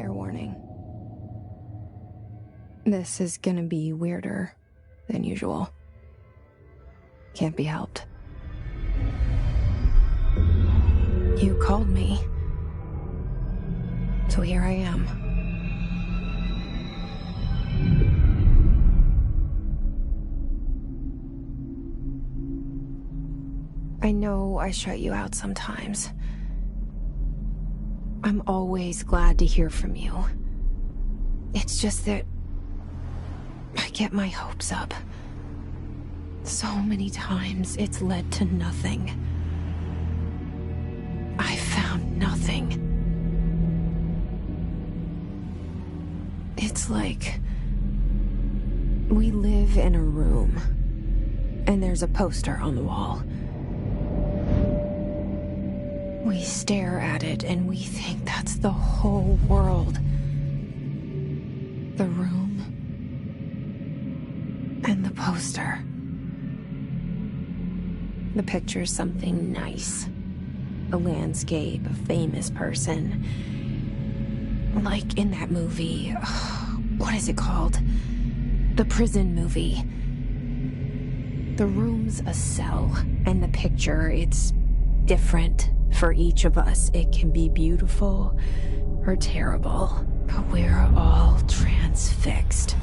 Fair warning. This is gonna be weirder than usual. Can't be helped. You called me. So here I am. I know I shut you out sometimes. I'm always glad to hear from you. It's just that I get my hopes up. So many times it's led to nothing. I found nothing. It's like we live in a room, and there's a poster on the wall. We stare at it and we think that's the whole world. The room and the poster. The picture's something nice. A landscape, a famous person. Like in that movie, what is it called? The prison movie. The room's a cell, and the picture, it's different for each of us. It can be beautiful or terrible, but we're all transfixed.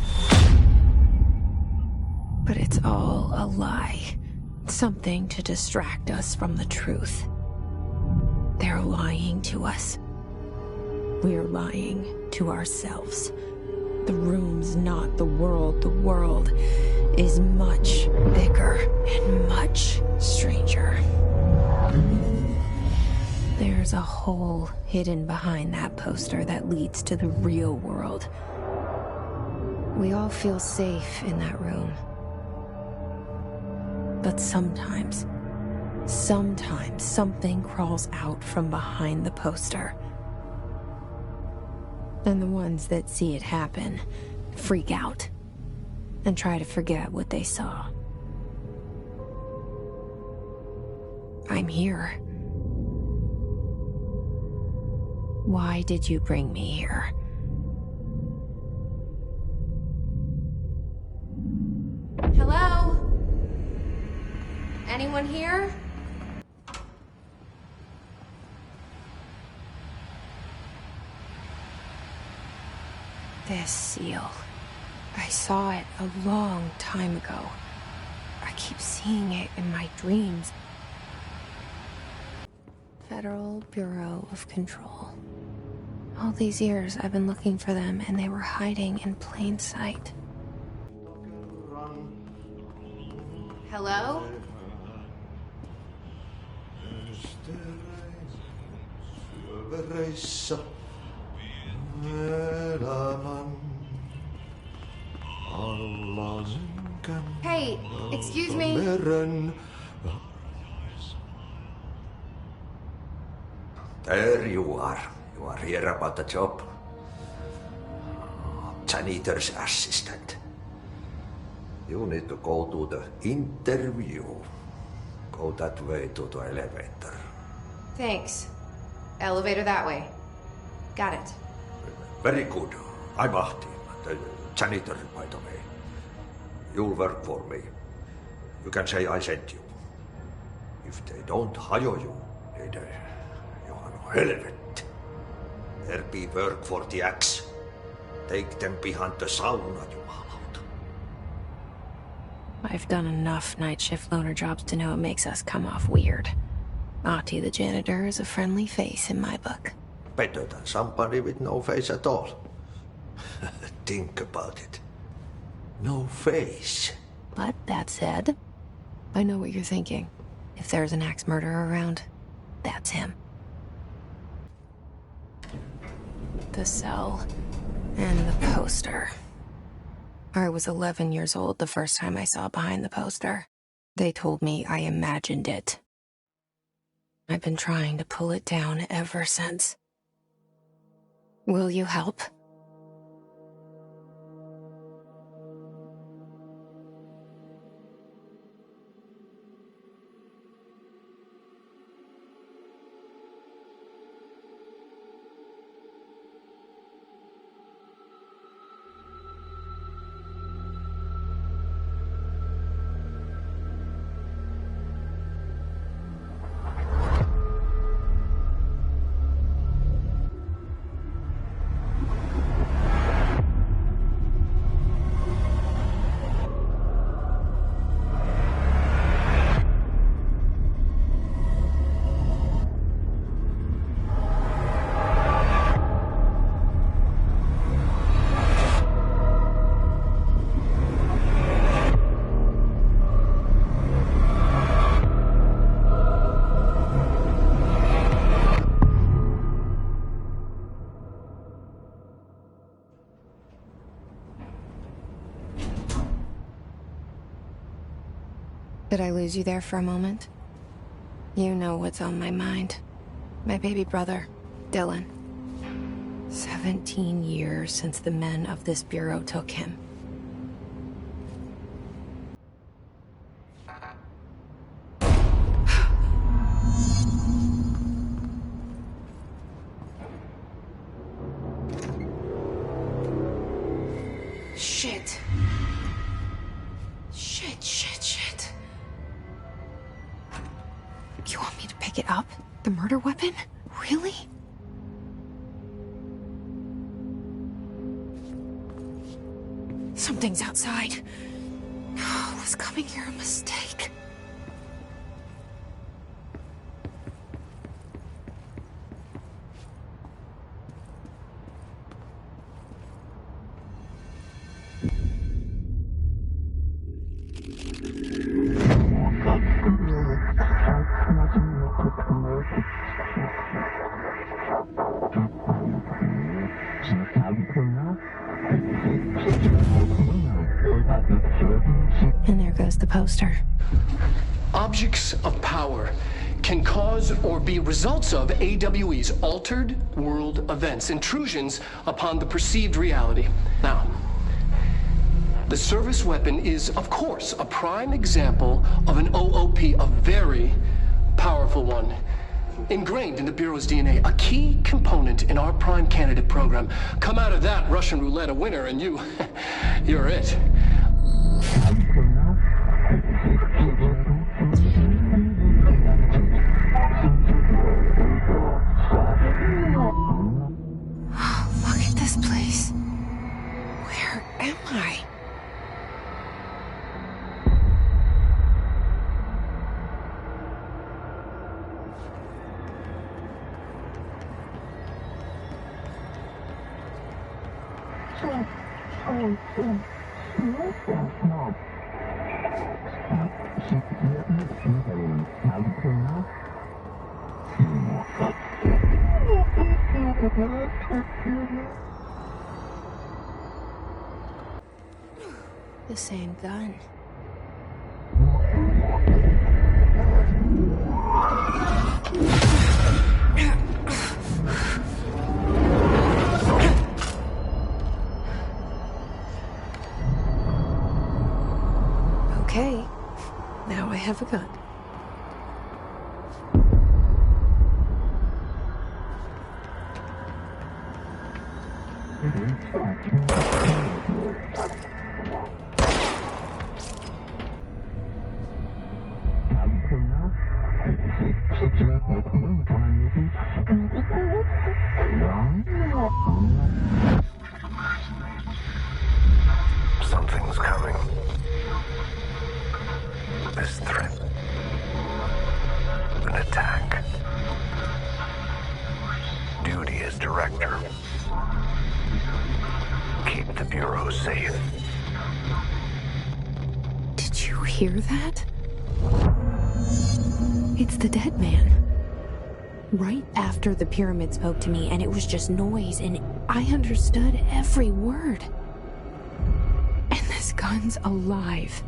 But it's all a lie. Something to distract us from the truth. They're lying to us. We're lying to ourselves. The room's not the world. The world is much bigger and much stranger. There's a hole hidden behind that poster that leads to the real world. We all feel safe in that room. But sometimes something crawls out from behind the poster. And the ones that see it happen freak out and try to forget what they saw. I'm here. Why did you bring me here? Hello? Anyone here? This seal. I saw it a long time ago. I keep seeing it in my dreams. Federal Bureau of Control. All these years I've been looking for them, and they were hiding in plain sight. Hello? Hey, excuse me. There you are. You are here about the job. Janitor's assistant. You need to go to the interview. Go that way to the elevator. Thanks. Elevator that way. Got it. Very good. I'm Ahti, the janitor, by the way. You'll work for me. You can say I sent you. If they don't hire you, they you are no helvet. There be work for the axe. Take them behind the sauna, jumalauta. I've done enough night shift loner jobs to know it makes us come off weird. Ahti the janitor is a friendly face in my book. Better than somebody with no face at all. Think about it. No face. But that said, I know what you're thinking. If there's an axe murderer around, that's him. The cell and the poster. I was 11 years old the first time I saw behind the poster. They told me I imagined it. I've been trying to pull it down ever since. Will you help? Did I lose you there for a moment? You know what's on my mind. My baby brother, Dylan. 17 years since the men of this bureau took him. Shit. Shit. You want me to pick it up? The murder weapon? Really? Something's outside. Was coming here a mistake? And there goes the poster. Objects of power can cause or be results of AWE's altered world events, intrusions upon the perceived reality. Now, the service weapon is, of course, a prime example of an OOP, a very powerful one. Ingrained in the Bureau's DNA, a key component in our prime candidate program. Come out of that Russian roulette a winner and you're it. Look at this place. Where am I? The same gun. Okay, now I have a gun. Something's coming. This threat. An attack. Duty as director. Keep the Bureau safe. Did you hear that? It's the dead man. Right after the pyramid spoke to me, and it was just noise, and I understood every word. And this gun's alive.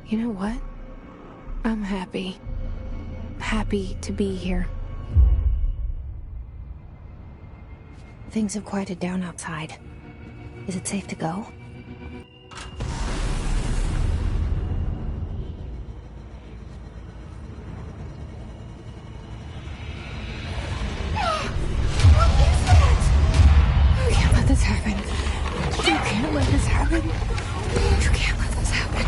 You know what? I'm happy. Happy to be here. Things have quieted down outside. Is it safe to go? You can't let this happen. You can't let this happen. You can't let this happen.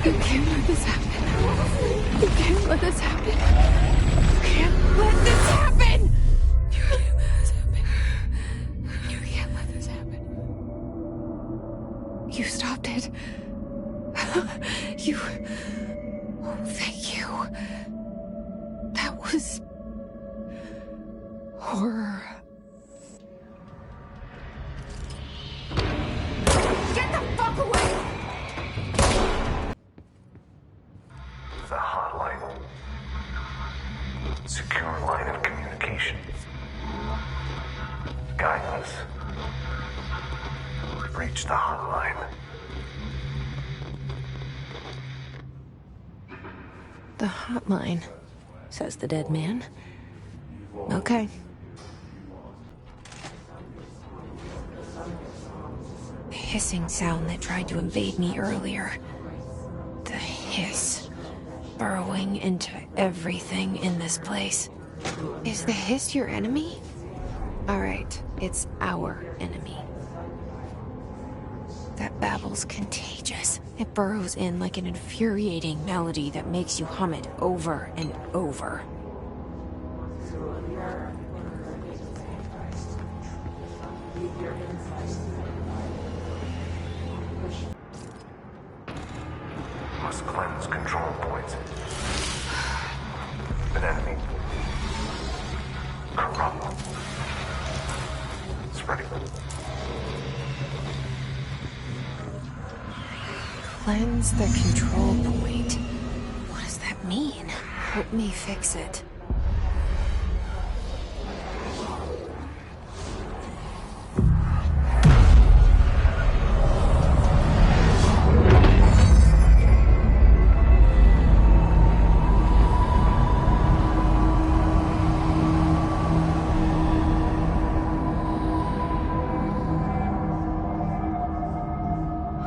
You can't let this happen. You can't let this happen. You can't let this happen. You can't let this happen. You can't let this happen. You stopped it. You... Oh, thank you. That was... horror. Get the fuck away! The hotline. Secure line of communication. Guidance. Reach the hotline. The hotline, says the dead man. Okay. The hissing sound that tried to invade me earlier. The hiss, burrowing into everything in this place. Is the hiss your enemy? All right, it's our enemy. That babble's contagious. It burrows in like an infuriating melody that makes you hum it over and over. Must cleanse control points. An enemy. Corrupt. Spreading. Cleanse the control point. What does that mean? Help me fix it.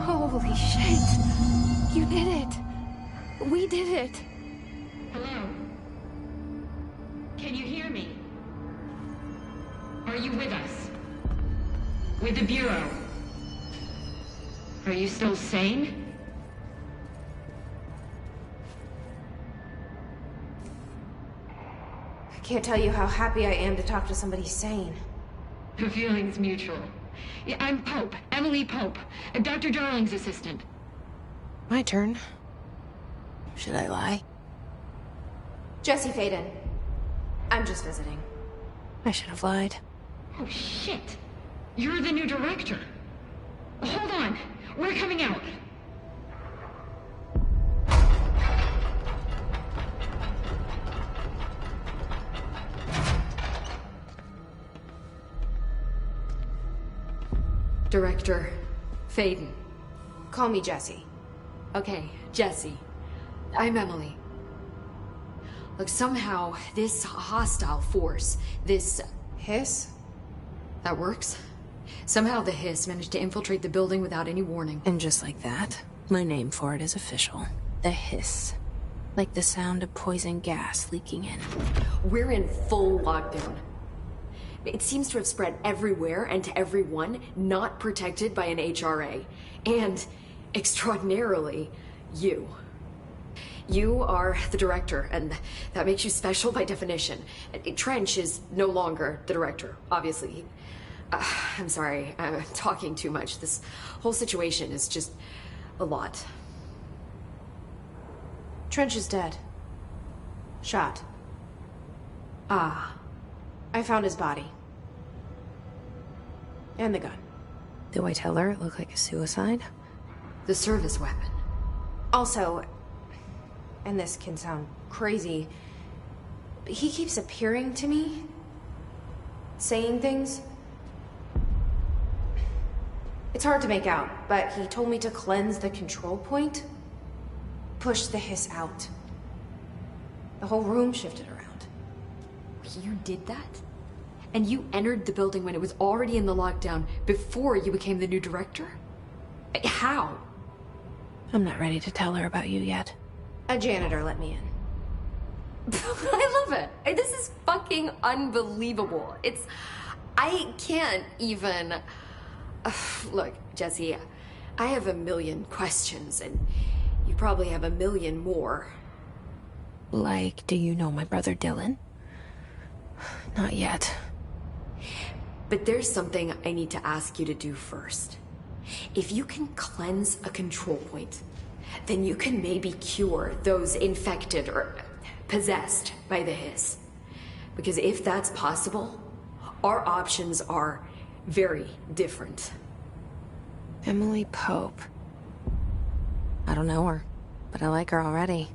Holy shit! You did it! We did it! Hello? Can you hear me? Are you with us? With the Bureau? Are you still sane? I can't tell you how happy I am to talk to somebody sane. The feeling's mutual. Yeah, I'm Pope, Emily Pope, Dr. Darling's assistant. My turn. Should I lie? Jesse Faden. I'm just visiting. I should have lied. Oh, shit. You're the new director. Hold on. We're coming out. Director Faden. Call me Jesse. Okay, Jesse. I'm Emily. Look, somehow this hostile force, this... Hiss? That works? Somehow the hiss managed to infiltrate the building without any warning. And just like that, my name for it is official. The hiss. Like the sound of poison gas leaking in. We're in full lockdown. It seems to have spread everywhere and to everyone not protected by an HRA. And, extraordinarily, you. You are the director, and that makes you special by definition. Trench is no longer the director, obviously. I'm sorry, I'm talking too much. This whole situation is just a lot. Trench is dead. Shot. Ah. I found his body. And the gun. Do I tell her it looked like a suicide? The service weapon. Also, and this can sound crazy, but he keeps appearing to me, saying things. It's hard to make out, but he told me to cleanse the control point, push the hiss out. The whole room shifted around. You did that? And you entered the building when it was already in the lockdown before you became the new director? How? I'm not ready to tell her about you yet. A janitor let me in. I love it. This is fucking unbelievable. I can't even... Look, Jesse, I have a million questions, and you probably have a million more. Like, do you know my brother Dylan? Not yet. But there's something I need to ask you to do first. If you can cleanse a control point, then you can maybe cure those infected or possessed by the hiss. Because if that's possible, our options are very different. Emily Pope. I don't know her, but I like her already.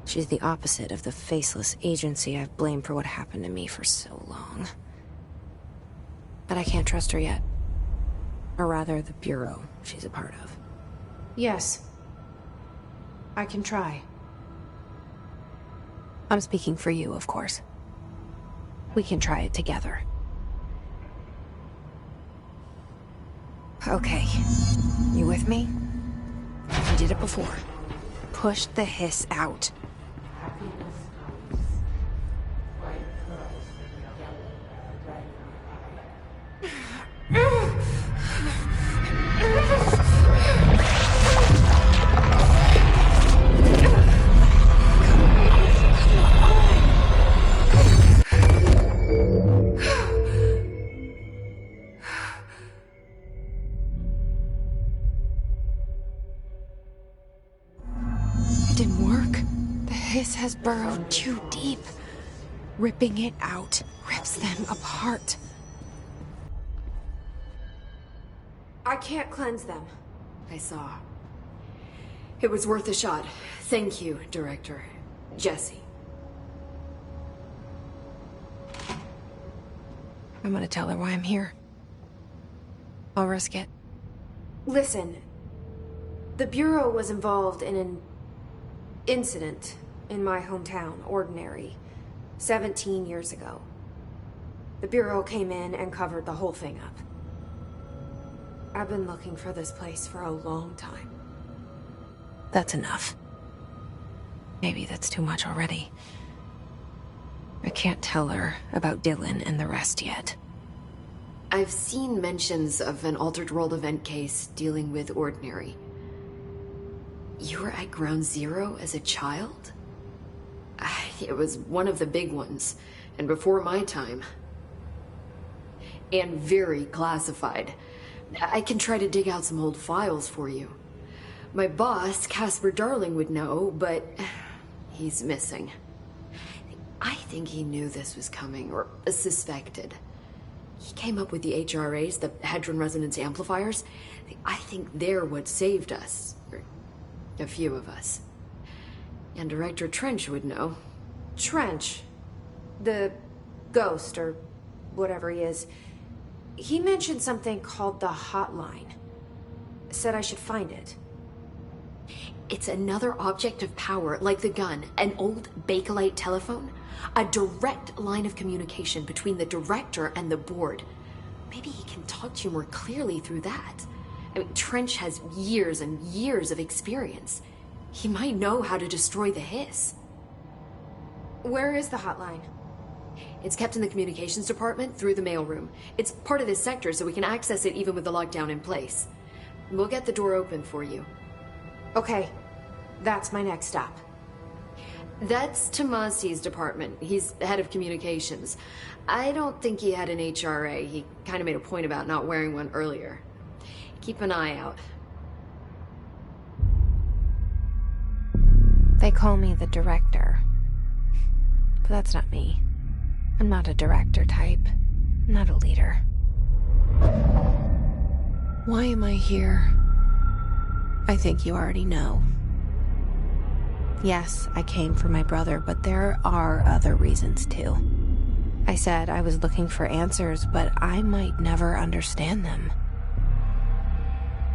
She's the opposite of the faceless agency I've blamed for what happened to me for so long. But I can't trust her yet. Or rather, the Bureau she's a part of. Yes. I can try. I'm speaking for you, of course. We can try it together. Okay. You with me? We did it before. Push the hiss out. Has burrowed too deep. Ripping it out rips them apart. I can't cleanse them. I saw. It was worth a shot. Thank you, Director. Jesse. I'm gonna tell her why I'm here. I'll risk it. Listen. The Bureau was involved in an incident in my hometown, Ordinary, 17 years ago. The Bureau came in and covered the whole thing up. I've been looking for this place for a long time. That's enough. Maybe that's too much already. I can't tell her about Dylan and the rest yet. I've seen mentions of an Altered World event case dealing with Ordinary. You were at Ground Zero as a child? It was one of the big ones, and before my time. And very classified. I can try to dig out some old files for you. My boss, Casper Darling, would know, but he's missing. I think he knew this was coming, or suspected. He came up with the HRAs, the Hadron Resonance Amplifiers. I think they're what saved us. Or a few of us. And Director Trench would know. Trench? The ghost, or whatever he is. He mentioned something called the Hotline. Said I should find it. It's another object of power, like the gun, an old Bakelite telephone. A direct line of communication between the Director and the board. Maybe he can talk to you more clearly through that. I mean, Trench has years and years of experience. He might know how to destroy the hiss. Where is the hotline? It's kept in the communications department through the mailroom. It's part of this sector, so we can access it even with the lockdown in place. We'll get the door open for you. Okay, that's my next stop. That's Tomasi's department. He's head of communications. I don't think he had an HRA. He kind of made a point about not wearing one earlier. Keep an eye out. They call me the Director. But that's not me. I'm not a director type. I'm not a leader. Why am I here? I think you already know. Yes, I came for my brother, but there are other reasons too. I said I was looking for answers, but I might never understand them.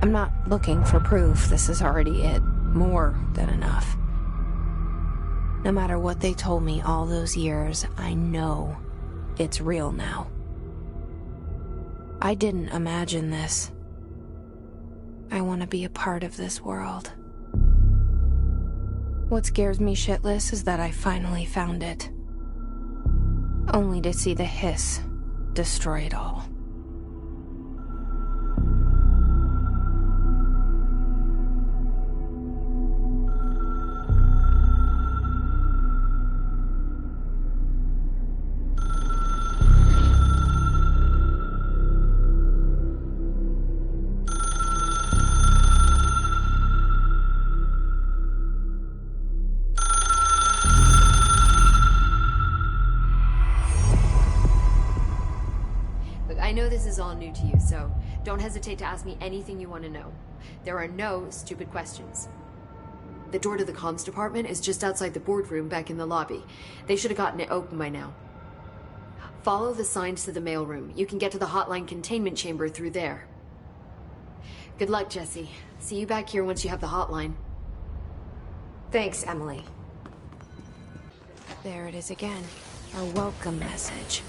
I'm not looking for proof. This is already it. More than enough. No matter what they told me all those years, I know it's real now. I didn't imagine this. I want to be a part of this world. What scares me shitless is that I finally found it. Only to see the hiss destroy it all. I know this is all new to you, so don't hesitate to ask me anything you want to know. There are no stupid questions. The door to the comms department is just outside the boardroom back in the lobby. They should have gotten it open by now. Follow the signs to the mailroom. You can get to the hotline containment chamber through there. Good luck, Jesse. See you back here once you have the hotline. Thanks, Emily. There it is again. Our welcome message.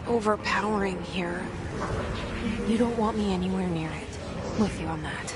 Overpowering here. You don't want me anywhere near it. With you on that.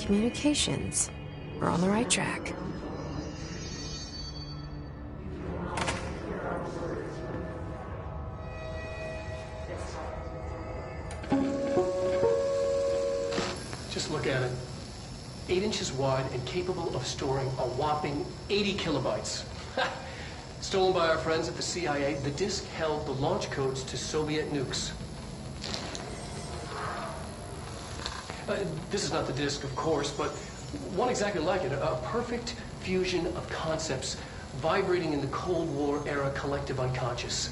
Communications. We're on the right track. Just look at it. 8 inches wide and capable of storing a whopping 80 kilobytes. Stolen by our friends at the CIA, the disk held the launch codes to Soviet nukes. This is not the disk, of course, but one exactly like it. A perfect fusion of concepts vibrating in the Cold War era collective unconscious.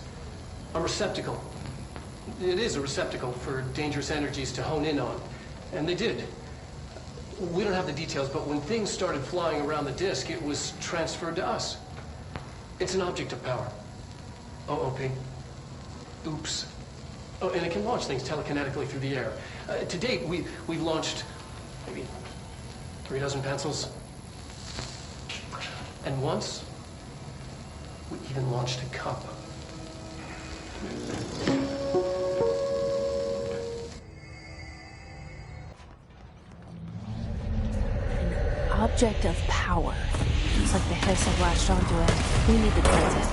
A receptacle. It is a receptacle for dangerous energies to hone in on. And they did. We don't have the details, but when things started flying around the disk, it was transferred to us. It's an object of power. OOP. Oops. Oh, and it can launch things telekinetically through the air. To date, we've launched maybe 3 dozen pencils. And once, we even launched a cup. Object of power. Looks like the hiss have latched onto it. We need to cleanse it.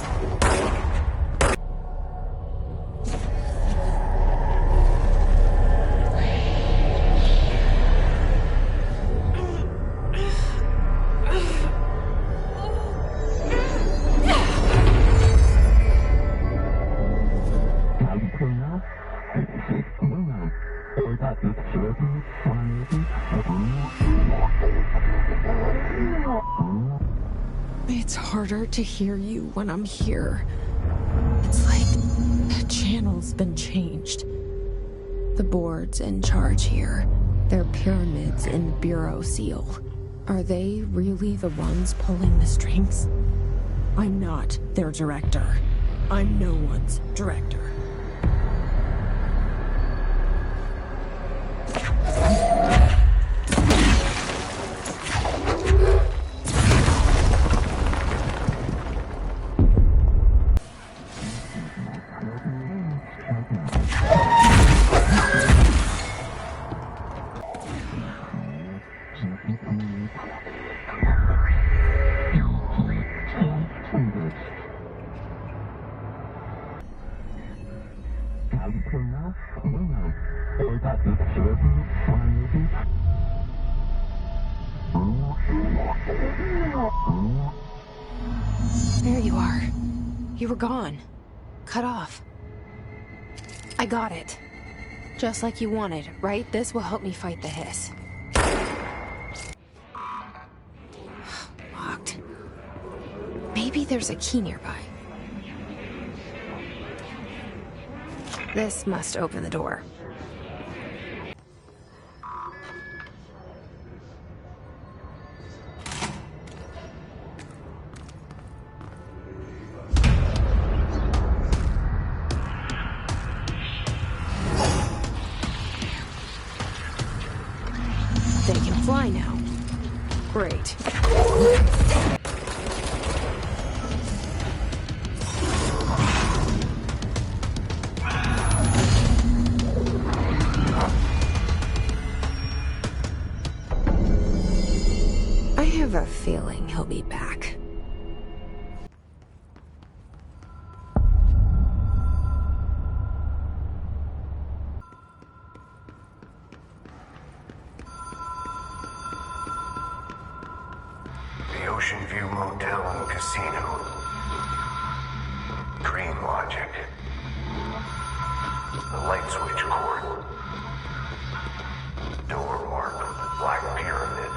It's harder to hear you when I'm here. It's like the channel's been changed. The board's in charge here. They're pyramids in Bureau Seal. Are they really the ones pulling the strings? I'm not their director. I'm no one's director. There you are. You were gone. Cut off. I got it. Just like you wanted, right? This will help me fight the hiss. Locked. Maybe Maybe there's a key nearby. This must open the door. They can fly now. Great. I have a feeling he'll be back. The Ocean View Motel and Casino. Dream logic. The light switch cord. Door marked Black Pyramid.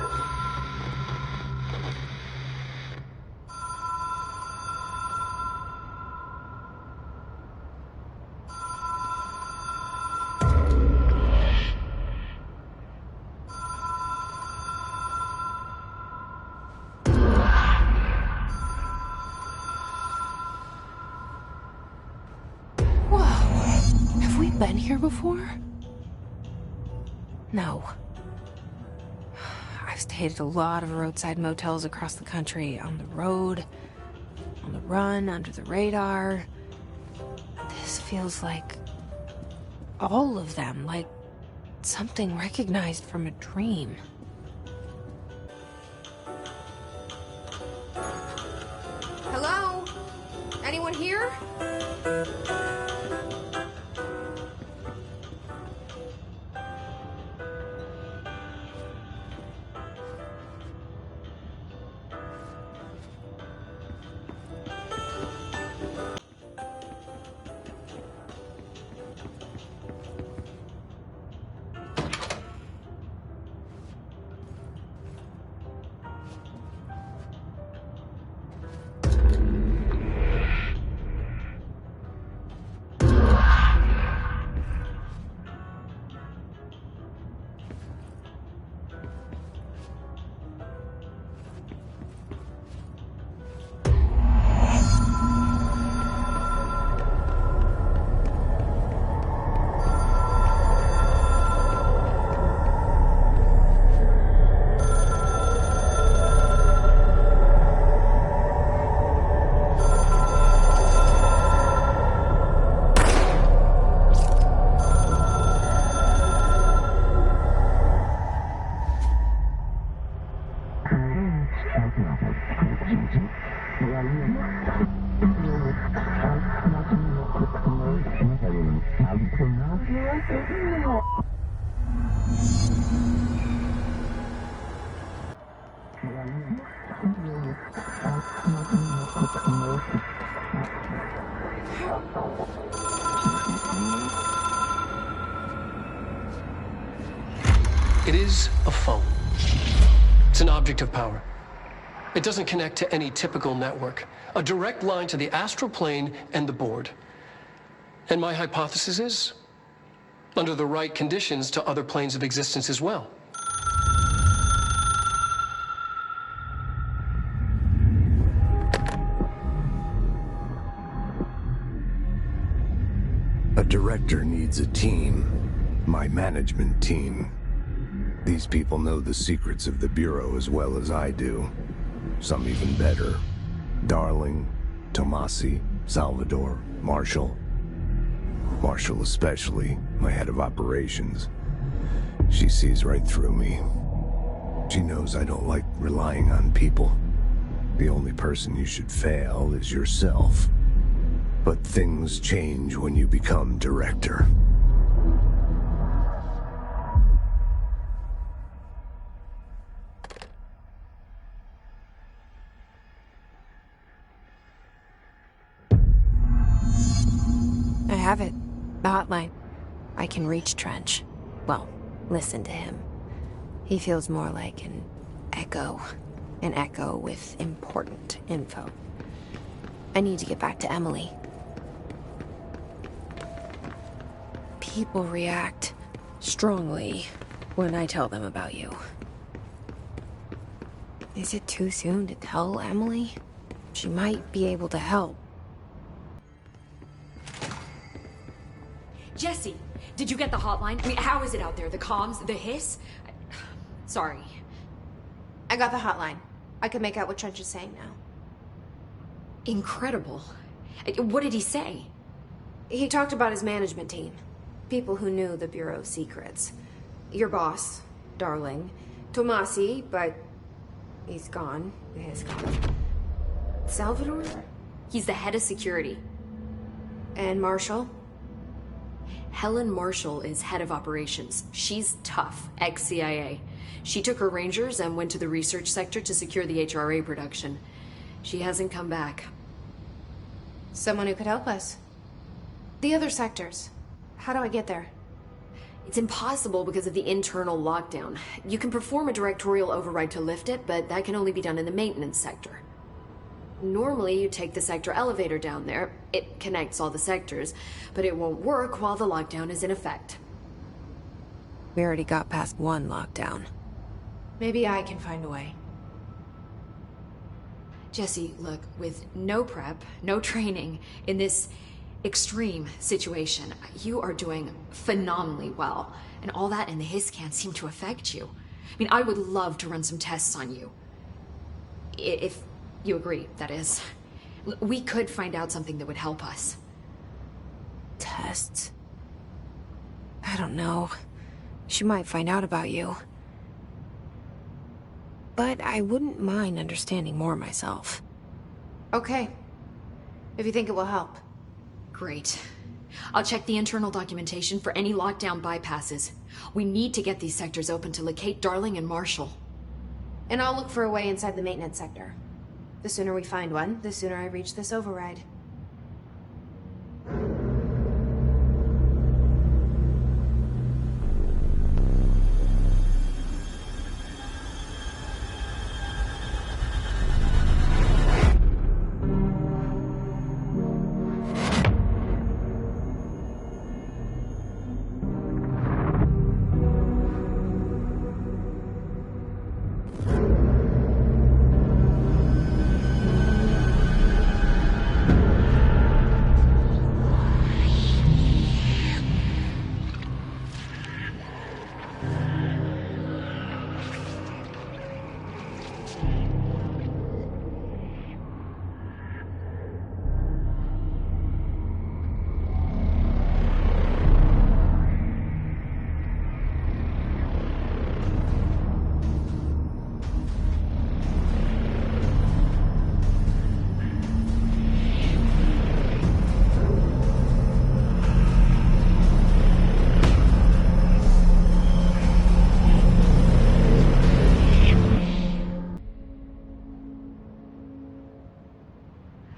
Been here before? No. I've stayed at a lot of roadside motels across the country, on the road, on the run, under the radar. This feels like all of them, like something recognized from a dream. Hello? Anyone here? It is a phone. It's an object of power. It doesn't connect to any typical network. A direct line to the astral plane and the board. And my hypothesis is, under the right conditions, to other planes of existence as well. A director needs a team. My management team. These people know the secrets of the Bureau as well as I do. Some even better. Darling, Tomasi, Salvador, Marshall. Marshall especially, my head of operations. She sees right through me. She knows I don't like relying on people. The only person you should fail is yourself. But things change when you become director. I have it. The hotline. I can reach Trench. Well, listen to him. He feels more like an echo. An echo with important info. I need to get back to Emily. People react strongly when I tell them about you. Is it too soon to tell Emily? She might be able to help. Jesse, did you get the hotline? I mean, how is it out there? The comms? The hiss? Sorry. I got the hotline. I can make out what Trench is saying now. Incredible. What did he say? He talked about his management team. People who knew the Bureau's secrets. Your boss, Darling. Tomasi, but he's gone. He's gone. Salvador? He's the head of security. And Marshall? Helen Marshall is head of operations. She's tough, ex-CIA. She took her Rangers and went to the research sector to secure the HRA production. She hasn't come back. Someone who could help us. The other sectors. How do I get there? It's impossible because of the internal lockdown. You can perform a directorial override to lift it, but that can only be done in the maintenance sector. Normally, you take the sector elevator down there. It connects all the sectors, but it won't work while the lockdown is in effect. We already got past one lockdown. Maybe I can find a way. Jesse, look, with no prep, no training, in this extreme situation, you are doing phenomenally well. And all that and the hiss can't seem to affect you. I mean, I would love to run some tests on you. If you agree, that is. We could find out something that would help us. Tests? I don't know. She might find out about you. But I wouldn't mind understanding more myself. Okay. If you think it will help. Great. I'll check the internal documentation for any lockdown bypasses. We need to get these sectors open to locate Darling and Marshall. And I'll look for a way inside the maintenance sector. The sooner we find one, the sooner I reach this override.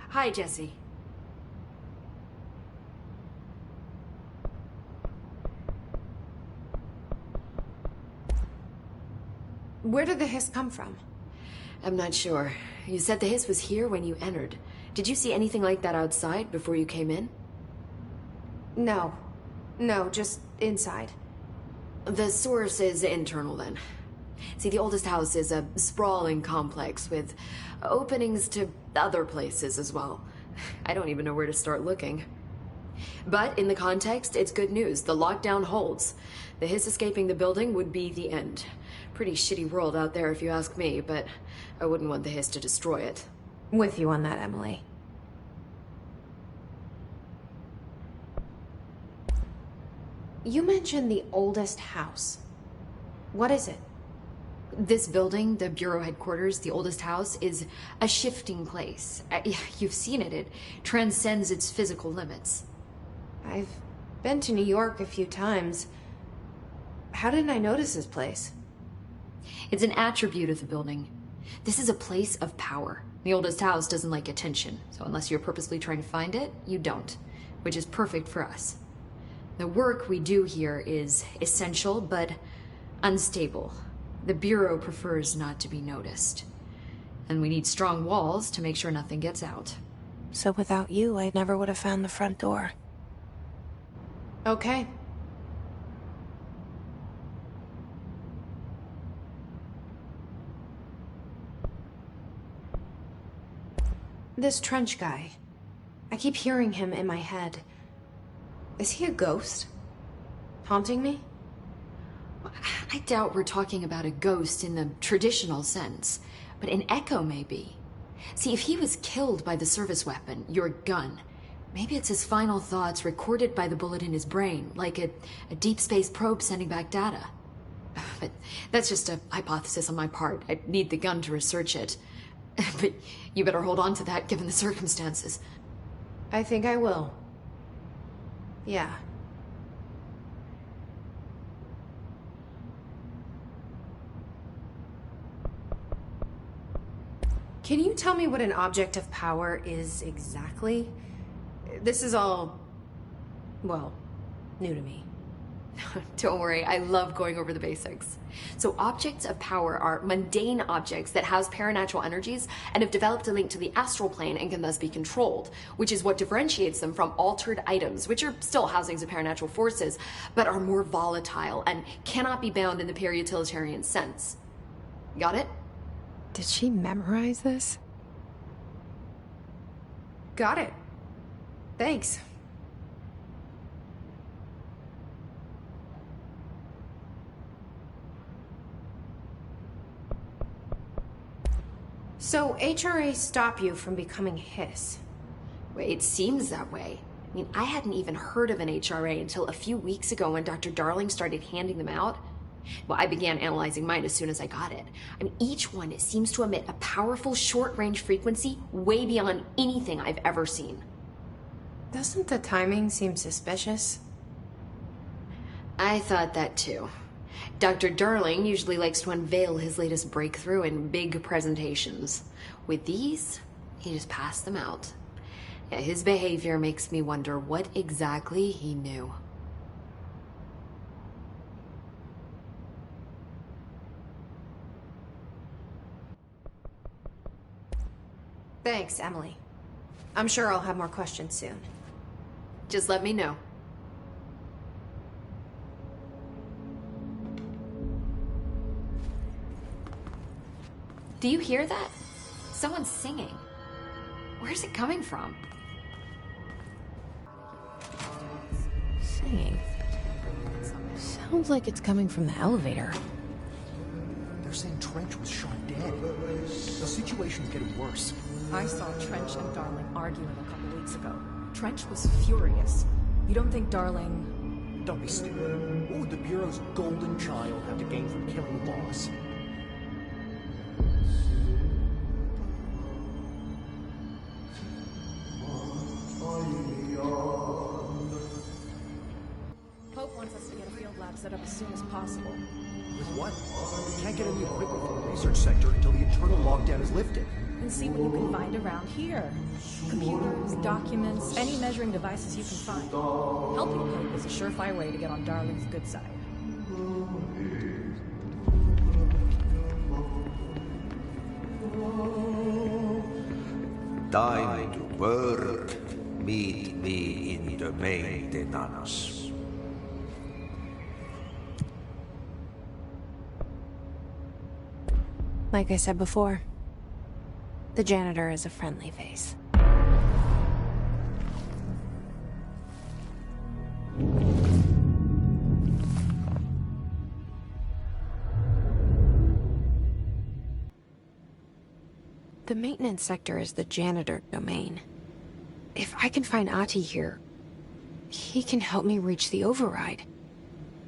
Hi, Jesse. Where did the hiss come from? I'm not sure. You said the hiss was here when you entered. Did you see anything like that outside before you came in? No. No, just inside. The source is internal, then. See, the oldest house is a sprawling complex with openings to other places as well. I don't even know where to start looking. But in the context, it's good news. The lockdown holds. The hiss escaping the building would be the end. Pretty shitty world out there if you ask me, but I wouldn't want the hiss to destroy it. With you on that, Emily. You mentioned the oldest house. What is it? This building, the Bureau headquarters, the oldest house, is a shifting place. You've seen it. It transcends its physical limits. I've been to New York a few times. How didn't I notice this place? It's an attribute of the building. This is a place of power. The oldest house doesn't like attention, so unless you're purposely trying to find it, you don't, which is perfect for us. The work we do here is essential, but unstable. The Bureau prefers not to be noticed. And we need strong walls to make sure nothing gets out. So without you, I never would have found the front door. Okay. This Trench guy. I keep hearing him in my head. Is he a ghost? Haunting me? I doubt we're talking about a ghost in the traditional sense, but an echo maybe. See, if he was killed by the service weapon, your gun, maybe it's his final thoughts recorded by the bullet in his brain, like a deep space probe sending back data. But that's just a hypothesis on my part. I need the gun to research it. But you better hold on to that given the circumstances. I think I will. Yeah. Can you tell me what an object of power is exactly? This is all, well, new to me. Don't worry, I love going over the basics. So objects of power are mundane objects that house paranatural energies and have developed a link to the astral plane and can thus be controlled, which is what differentiates them from altered items, which are still housings of paranatural forces, but are more volatile and cannot be bound in the pure utilitarian sense. Got it? Did she memorize this? Got it. Thanks. So, HRA stop you from becoming Hiss? Well, it seems that way. I mean, I hadn't even heard of an HRA until a few weeks ago when Dr. Darling started handing them out. Well, I began analyzing mine as soon as I got it. I mean, each one seems to emit a powerful short-range frequency way beyond anything I've ever seen. Doesn't the timing seem suspicious? I thought that too. Dr. Darling usually likes to unveil his latest breakthrough in big presentations. With these, he just passed them out. Yeah, his behavior makes me wonder what exactly he knew. Thanks, Emily. I'm sure I'll have more questions soon. Just let me know. Do you hear that? Someone's singing. Where's it coming from? Singing. Sounds like it's coming from the elevator. They're saying Trench was shot dead. The situation's getting worse. I saw Trench and Darling arguing a couple weeks ago. Trench was furious. You don't think Darling... Don't be stupid. What would the Bureau's golden child have to gain from killing the boss? Pope wants us to get a field lab set up as soon as possible. With what? We can't get any equipment from the research sector until the internal lockdown is lifted. And see what you can find around here. Computers, documents, any measuring devices you can find. Helping Pope is a surefire way to get on Darling's good side. Time to work. Meet me in the maintenance. Like I said before, the janitor is a friendly face. The maintenance sector is the janitor domain. If I can find Ahti here, he can help me reach the override.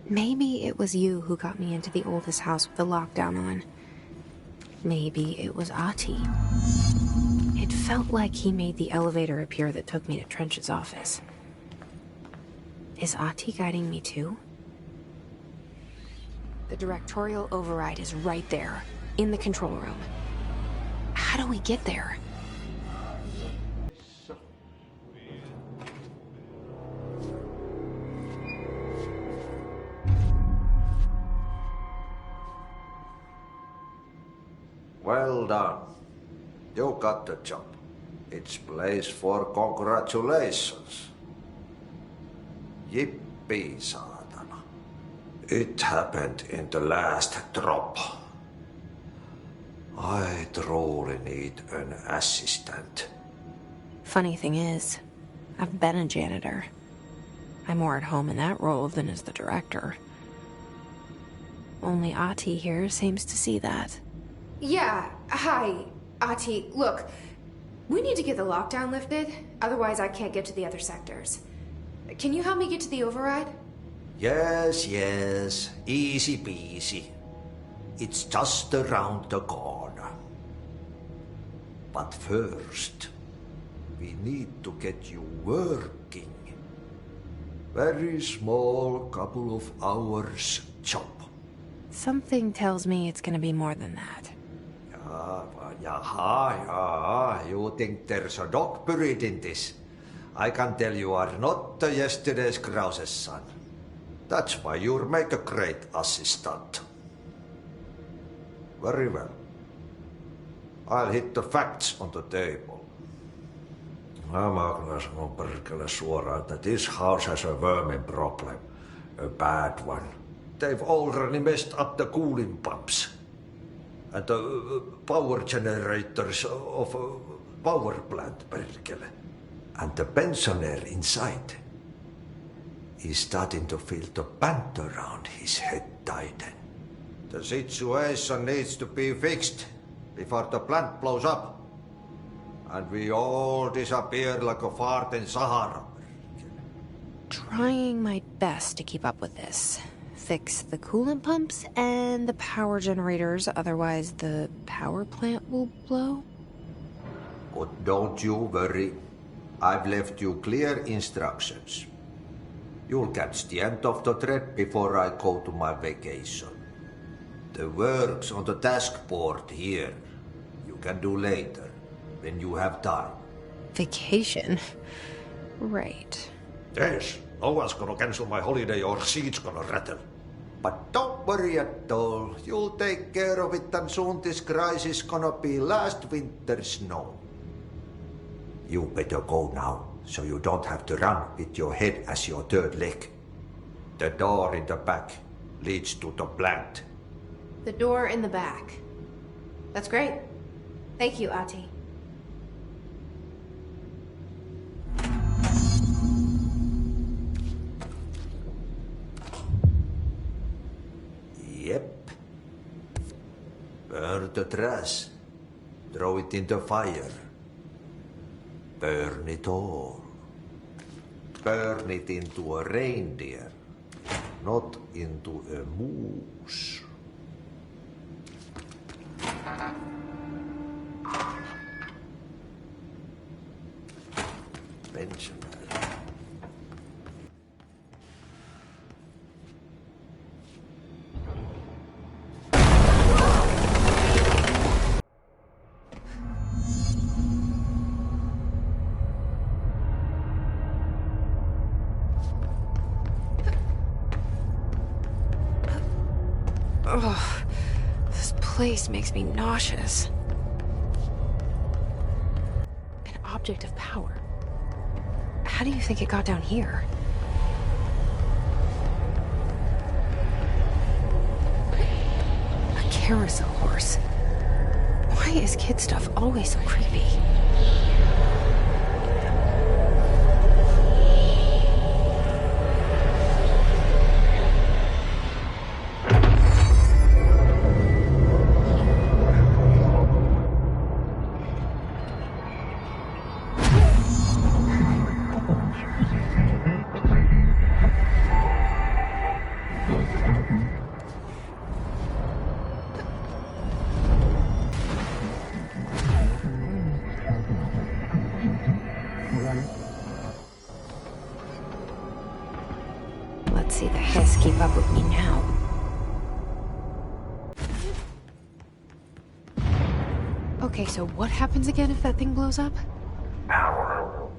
Maybe it was you who got me into the oldest house with the lockdown on. Maybe it was Ahti. It felt like he made the elevator appear that took me to Trench's office. Is Ahti guiding me too? The directorial override is right there, in the control room. How do we get there? Well done. You got the job. It's place for congratulations. Yippee, saatana. It happened in the last drop. I truly need an assistant. Funny thing is, I've been a janitor. I'm more at home in that role than as the director. Only Ati here seems to see that. Yeah, hi, Ati. Look, we need to get the lockdown lifted, otherwise I can't get to the other sectors. Can you help me get to the override? Yes, easy peasy. It's just around the corner. But first, we need to get you working. Very small, couple of hours job. Something tells me it's gonna be more than that. You think there's a dog buried in this? I can tell you are not yesterday's Krause's son. That's why you'll make a great assistant. Very well. I'll hit the facts on the table. Mä kyllä sanon perkele suoraan, että this house has a vermin problem. A bad one. They've already messed up the cooling pumps. And the power generators of a power plant, perkele. And the pensioner inside is starting to feel the band around his head tighten. The situation needs to be fixed before the plant blows up. And we all disappear like a fart in Sahara. Trying my best to keep up with this. Fix the coolant pumps and the power generators, otherwise the power plant will blow. But don't you worry. I've left you clear instructions. You'll catch the end of the thread before I go to my vacation. The work's on the task board here. You can do later, when you have time. Vacation? Right. Yes, no one's gonna cancel my holiday or seat's gonna rattle. But don't worry at all. You'll take care of it and soon this crisis gonna be last winter's snow. You better go now, so you don't have to run with your head as your third leg. The door in the back leads to the plant. The door in the back. That's great. Thank you, Ati. Yep. Burn the trash. Throw it in the fire. Burn it all. Burn it into a reindeer, not into a moose. Pensioner. Ugh, this place makes me nauseous. An object of power. How do you think it got down here? A carousel horse. Why is kid stuff always so creepy? Let's see the Hess keep up with me now. Okay, so what happens again if that thing blows up? Power.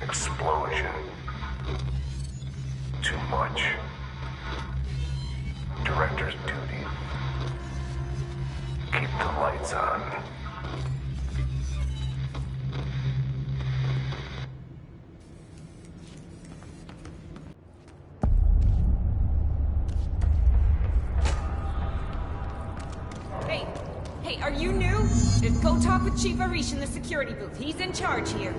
Explosion. Too much. Director's duty. Keep the lights on. Go talk with Chief Arish in the security booth. He's in charge here.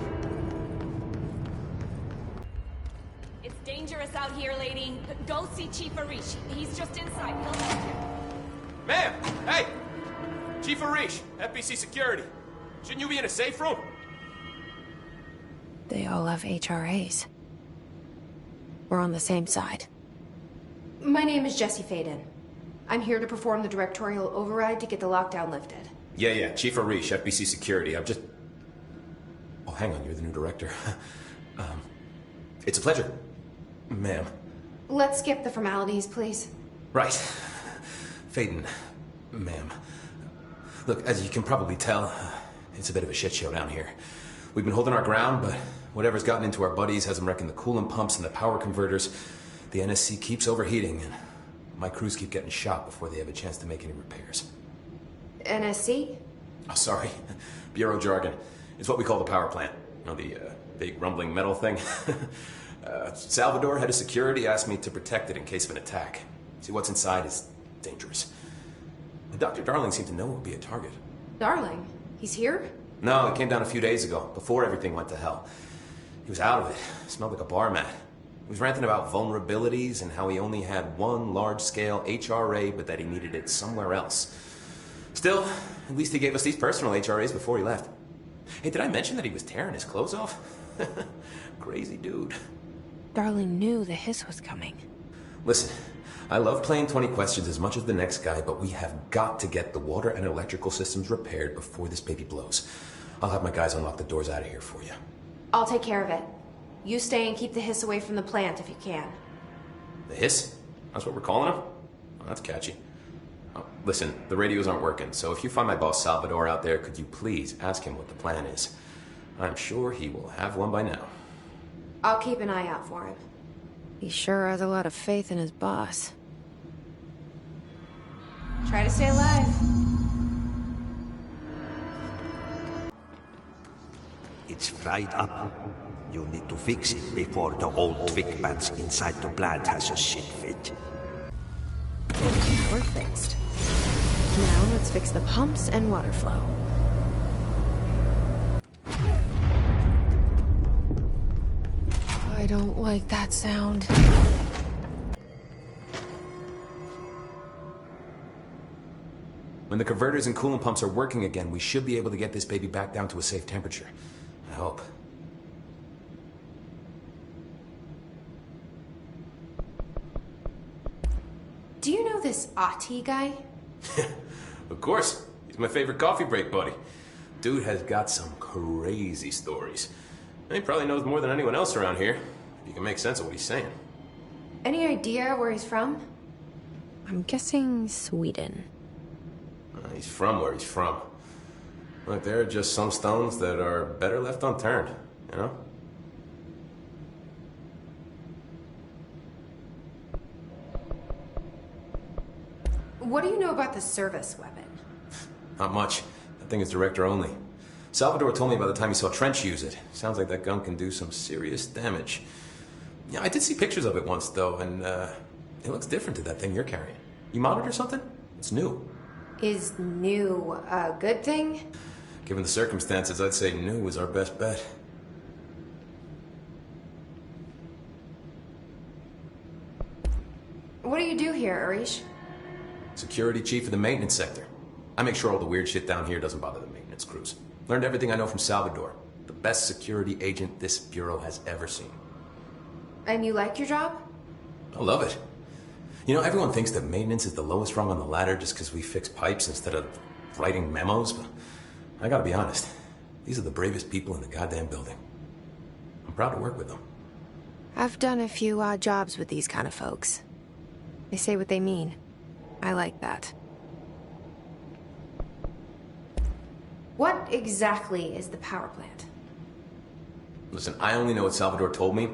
It's dangerous out here, lady. Go see Chief Arish. He's just inside. He'll help you. Ma'am! Hey! Chief Arish, FBC Security. Shouldn't you be in a safe room? They all have HRAs. We're on the same side. My name is Jesse Faden. I'm here to perform the directorial override to get the lockdown lifted. Yeah, Chief Arish, FBC Security. I'm just... Oh, hang on, you're the new director. It's a pleasure, ma'am. Let's skip the formalities, please. Right. Faden, ma'am. Look, as you can probably tell, it's a bit of a shit show down here. We've been holding our ground, but whatever's gotten into our buddies has them wrecking the coolant pumps and the power converters. The NSC keeps overheating, and my crews keep getting shot before they have a chance to make any repairs. NSC? Oh, sorry. Bureau jargon. It's what we call the power plant. You know, the big rumbling metal thing. Salvador, head of security, asked me to protect it in case of an attack. See, what's inside is dangerous. And Dr. Darling seemed to know it would be a target. Darling? He's here? No, he came down a few days ago, before everything went to hell. He was out of it. Smelled like a bar mat. He was ranting about vulnerabilities and how he only had one large-scale HRA, but that he needed it somewhere else. Still, at least he gave us these personal HRAs before he left. Hey, did I mention that he was tearing his clothes off? Crazy dude. Darling knew the hiss was coming. Listen, I love playing 20 questions as much as the next guy, but we have got to get the water and electrical systems repaired before this baby blows. I'll have my guys unlock the doors out of here for you. I'll take care of it. You stay and keep the hiss away from the plant if you can. The hiss? That's what we're calling him? Oh, that's catchy. Oh, listen, the radios aren't working, so if you find my boss Salvador out there, could you please ask him what the plan is? I'm sure he will have one by now. I'll keep an eye out for him. He sure has a lot of faith in his boss. Try to stay alive. It's fried up. You need to fix it before the old Vic bats inside the plant has a shit fit. We're fixed. Now let's fix the pumps and water flow. I don't like that sound. When the converters and coolant pumps are working again, we should be able to get this baby back down to a safe temperature. I hope. Do you know this Ati guy? Of course. He's my favorite coffee break buddy. Dude has got some crazy stories. And he probably knows more than anyone else around here, if you can make sense of what he's saying. Any idea where he's from? I'm guessing Sweden. He's from where he's from. Look, there are just some stones that are better left unturned, you know? What do you know about the service weapon? Not much. That thing is director only. Salvador told me by the time he saw Trench use it. Sounds like that gun can do some serious damage. Yeah, I did see pictures of it once, though, and it looks different to that thing you're carrying. You monitor something? It's new. Is new a good thing? Given the circumstances, I'd say new is our best bet. What do you do here, Arish? Security chief of the maintenance sector. I make sure all the weird shit down here doesn't bother the maintenance crews. Learned everything I know from Salvador. The best security agent this bureau has ever seen. And you like your job? I love it. You know, everyone thinks that maintenance is the lowest rung on the ladder just because we fix pipes instead of writing memos, but I gotta be honest. These are the bravest people in the goddamn building. I'm proud to work with them. I've done a few odd jobs with these kind of folks. They say what they mean. I like that. What exactly is the power plant? Listen, I only know what Salvador told me,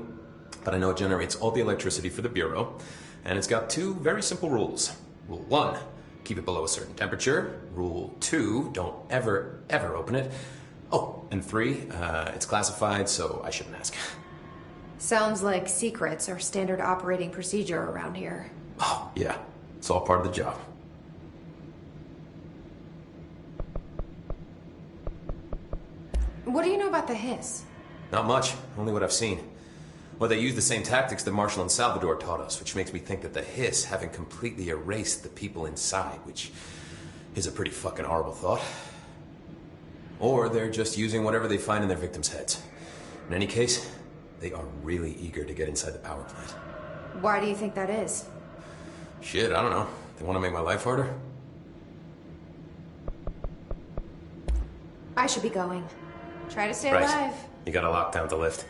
but I know it generates all the electricity for the Bureau, and it's got two very simple rules. Rule 1, keep it below a certain temperature. Rule 2, don't ever, ever open it. Oh, and 3, it's classified, so I shouldn't ask. Sounds like secrets are standard operating procedure around here. Oh, yeah. It's all part of the job. What do you know about the hiss? Not much, only what I've seen. Well, they use the same tactics that Marshall and Salvador taught us, which makes me think that the hiss haven't completely erased the people inside, which is a pretty fucking horrible thought. Or they're just using whatever they find in their victims' heads. In any case, they are really eager to get inside the power plant. Why do you think that is? Shit, I don't know. They want to make my life harder? I should be going. Try to stay Right. alive. You got a lockdown to lift.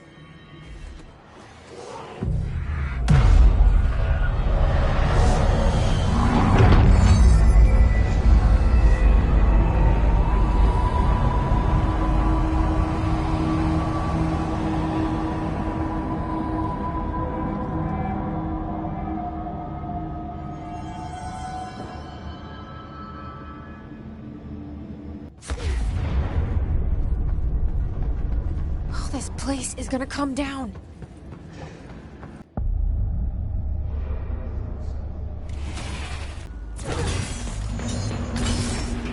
This place is gonna come down.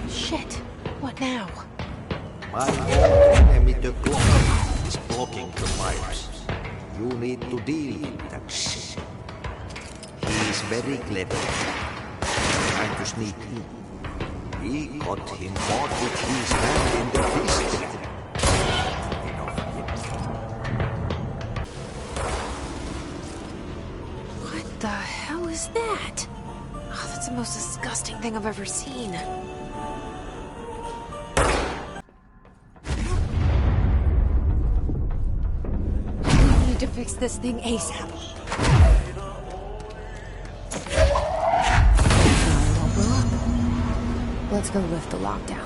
Shit. What now? My old enemy, the clock, is blocking the pipes. You need to deal with that shit. He is very clever. Trying to sneak in. We got him caught with his hand in the fist. What the hell is that? Oh, that's the most disgusting thing I've ever seen. We need to fix this thing ASAP. Let's go lift the lockdown.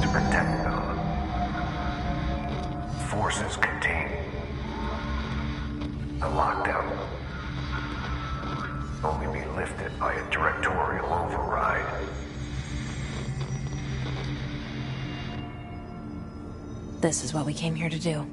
To protect them. Forces contain the lockdown. Only be lifted by a directorial override. This is what we came here to do.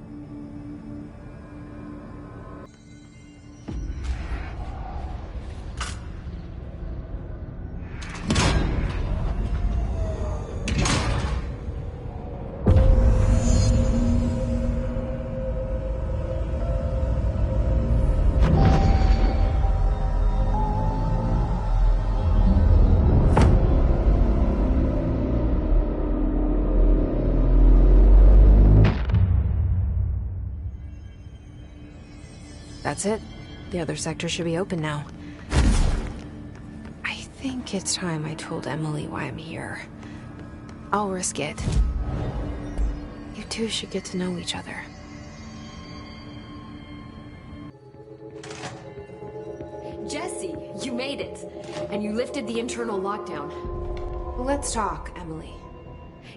That's it. The other sector should be open now. I think it's time I told Emily why I'm here. I'll risk it. You two should get to know each other. Jesse, you made it. And you lifted the internal lockdown. Let's talk, Emily.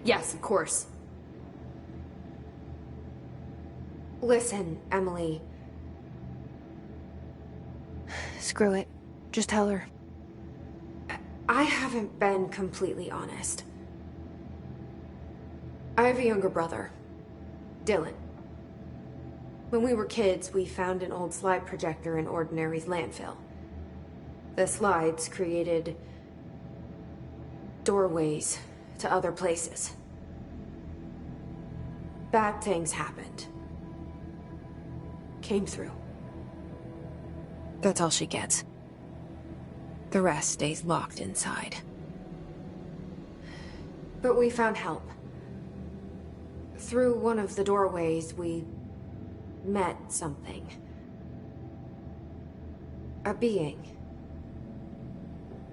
Yes, of course. Listen, Emily. Screw it. Just tell her. I haven't been completely honest. I have a younger brother, Dylan. When we were kids, we found an old slide projector in Ordinary's landfill. The slides created doorways to other places. Bad things happened. Came through. That's all she gets. The rest stays locked inside. But we found help. Through one of the doorways, we met something. A being.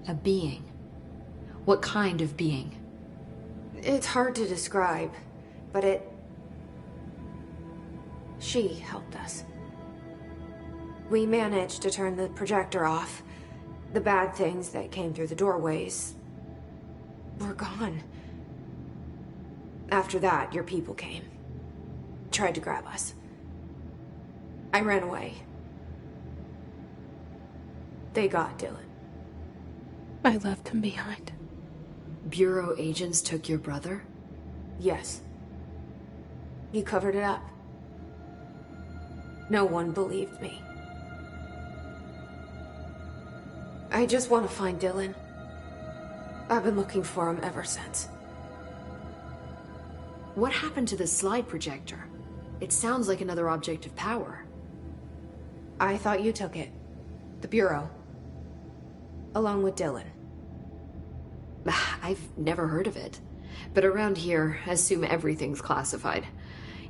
A being? What kind of being? It's hard to describe, but she helped us. We managed to turn the projector off. The bad things that came through the doorways were gone. After that, your people came. Tried to grab us. I ran away. They got Dylan. I left him behind. Bureau agents took your brother? Yes. You covered it up. No one believed me. I just want to find Dylan. I've been looking for him ever since. What happened to the slide projector? It sounds like another object of power. I thought you took it. The Bureau. Along with Dylan. I've never heard of it. But around here, I assume everything's classified.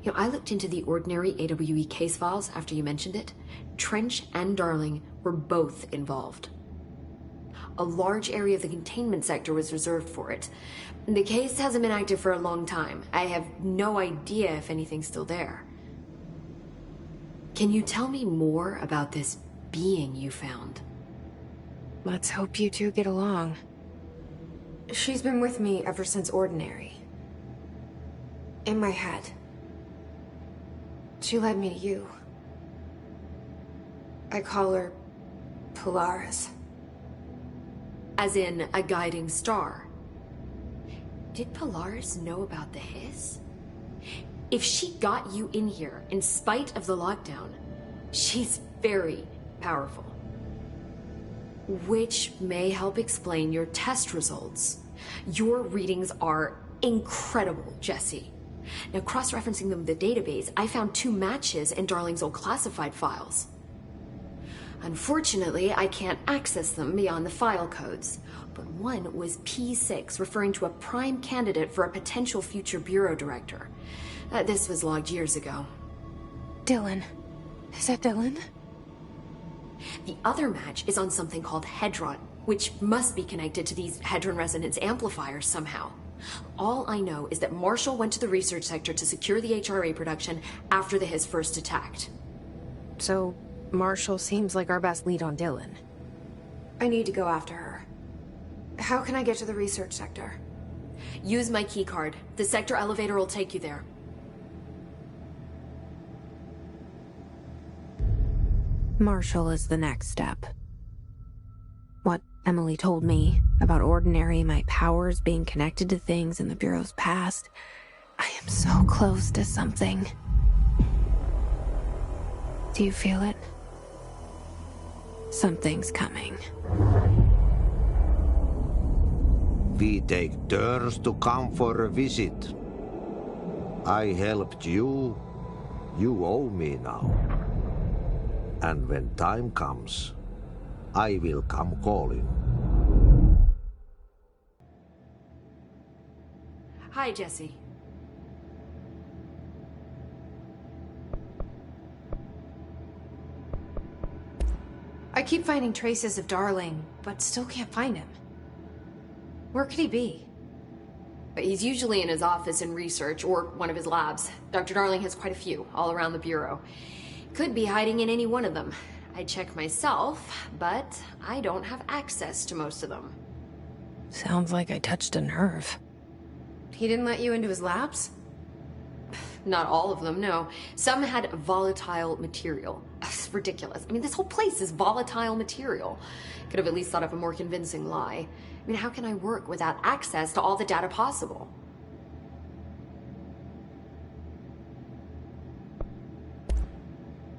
You know, I looked into the ordinary AWE case files after you mentioned it. Trench and Darling were both involved. A large area of the containment sector was reserved for it. The case hasn't been active for a long time. I have no idea if anything's still there. Can you tell me more about this being you found? Let's hope you two get along. She's been with me ever since Ordinary. In my head. She led me to you. I call her Polaris. As in a guiding star. Did Polaris know about the hiss? If she got you in here in spite of the lockdown, she's very powerful. Which may help explain your test results. Your readings are incredible, Jesse. Now, cross-referencing them with the database, I found 2 matches in Darling's old classified files. Unfortunately, I can't access them beyond the file codes, but one was P6, referring to a prime candidate for a potential future bureau director. This was logged years ago. Dylan. Is that Dylan? The other match is on something called Hedron, which must be connected to these Hedron resonance amplifiers somehow. All I know is that Marshall went to the research sector to secure the HRA production after the hiss first attacked. So, Marshall seems like our best lead on Dylan. I need to go after her. How can I get to the research sector? Use my keycard. The sector elevator will take you there. Marshall is the next step. What Emily told me about Ordinary, my powers being connected to things in the Bureau's past. I am so close to something. Do you feel it? Something's coming. We take turns to come for a visit. I helped you. You owe me now. And when time comes, I will come calling. Hi, Jesse. I keep finding traces of Darling, but still can't find him. Where could he be? But he's usually in his office in research or one of his labs. Dr. Darling has quite a few all around the Bureau. Could be hiding in any one of them. I check myself, but I don't have access to most of them. Sounds like I touched a nerve. He didn't let you into his labs? Not all of them, no. Some had volatile material. It's ridiculous. I mean, this whole place is volatile material. Could have at least thought up a more convincing lie. I mean, how can I work without access to all the data possible?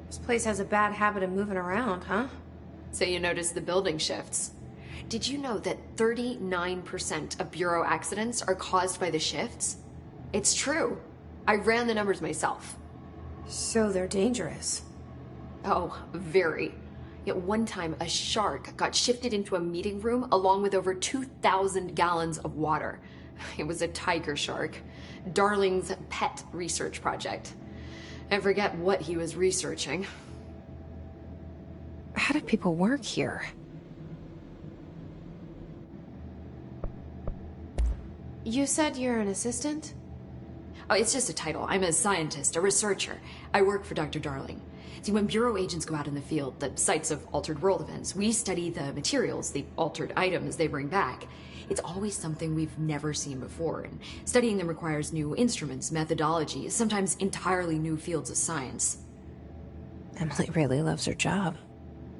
This place has a bad habit of moving around, huh? So you notice the building shifts. Did you know that 39% of Bureau accidents are caused by the shifts? It's true. I ran the numbers myself. So they're dangerous. Oh, very. Yet one time, a shark got shifted into a meeting room along with over 2,000 gallons of water. It was a tiger shark. Darling's pet research project. I forget what he was researching. How do people work here? You said you're an assistant? Oh, it's just a title. I'm a scientist, a researcher. I work for Dr. Darling. See, when Bureau agents go out in the field, the sites of altered world events, we study the materials, the altered items they bring back. It's always something we've never seen before, and studying them requires new instruments, methodologies, sometimes entirely new fields of science. Emily really loves her job.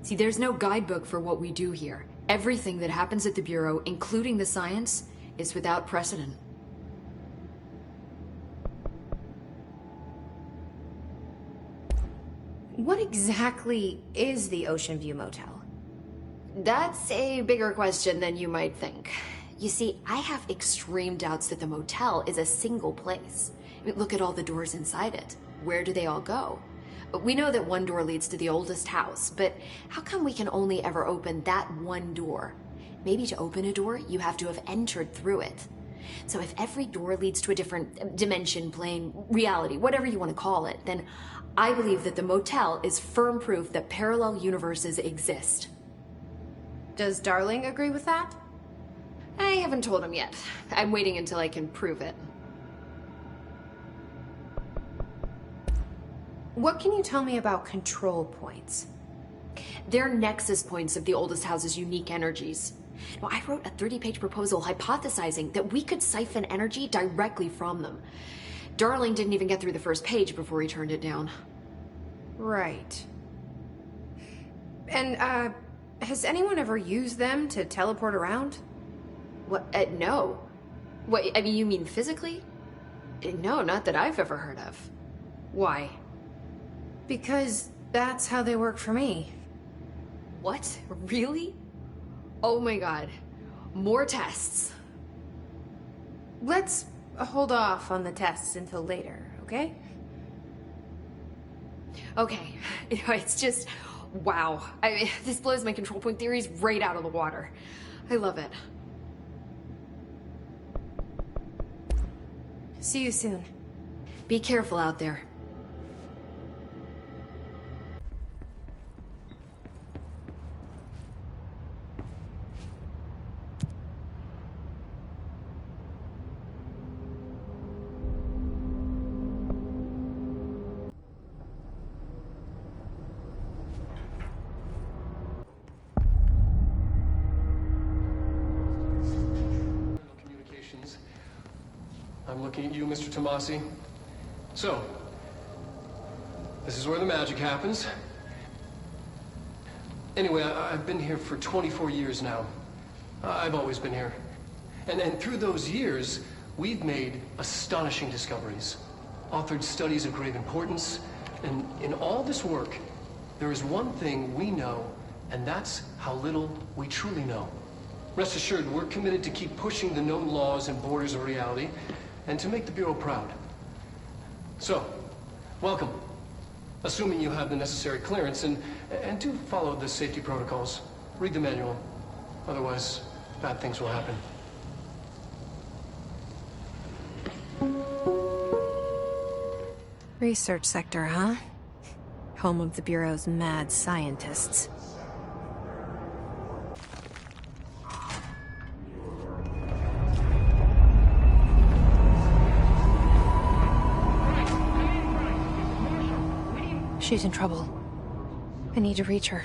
See, there's no guidebook for what we do here. Everything that happens at the Bureau, including the science, is without precedent. What exactly is the Ocean View Motel? That's a bigger question than you might think. You see, I have extreme doubts that the motel is a single place. I mean, look at all the doors inside it. Where do they all go? We know that one door leads to the oldest house, but how come we can only ever open that one door? Maybe to open a door, you have to have entered through it. So if every door leads to a different dimension, plane, reality, whatever you want to call it, then I believe that the motel is firm proof that parallel universes exist. Does Darling agree with that? I haven't told him yet. I'm waiting until I can prove it. What can you tell me about control points? They're nexus points of the oldest house's unique energies. Now, I wrote a 30-page proposal hypothesizing that we could siphon energy directly from them. Darling didn't even get through the first page before he turned it down. Right. And, has anyone ever used them to teleport around? What? No. What, I mean, you mean physically? No, not that I've ever heard of. Why? Because that's how they work for me. What? Really? Oh my god. More tests. Let's hold off on the tests until later, okay? Okay. It's just... wow. I mean, this blows my control point theories right out of the water. I love it. See you soon. Be careful out there. I'm looking at you, Mr. Tomasi. So, this is where the magic happens. Anyway, I've been here for 24 years now. I've always been here. And through those years, we've made astonishing discoveries, authored studies of grave importance, and in all this work, there is one thing we know, and that's how little we truly know. Rest assured, we're committed to keep pushing the known laws and borders of reality, and to make the Bureau proud. So, welcome. Assuming you have the necessary clearance, and do follow the safety protocols. Read the manual. Otherwise, bad things will happen. Research sector, huh? Home of the Bureau's mad scientists. She's in trouble. I need to reach her.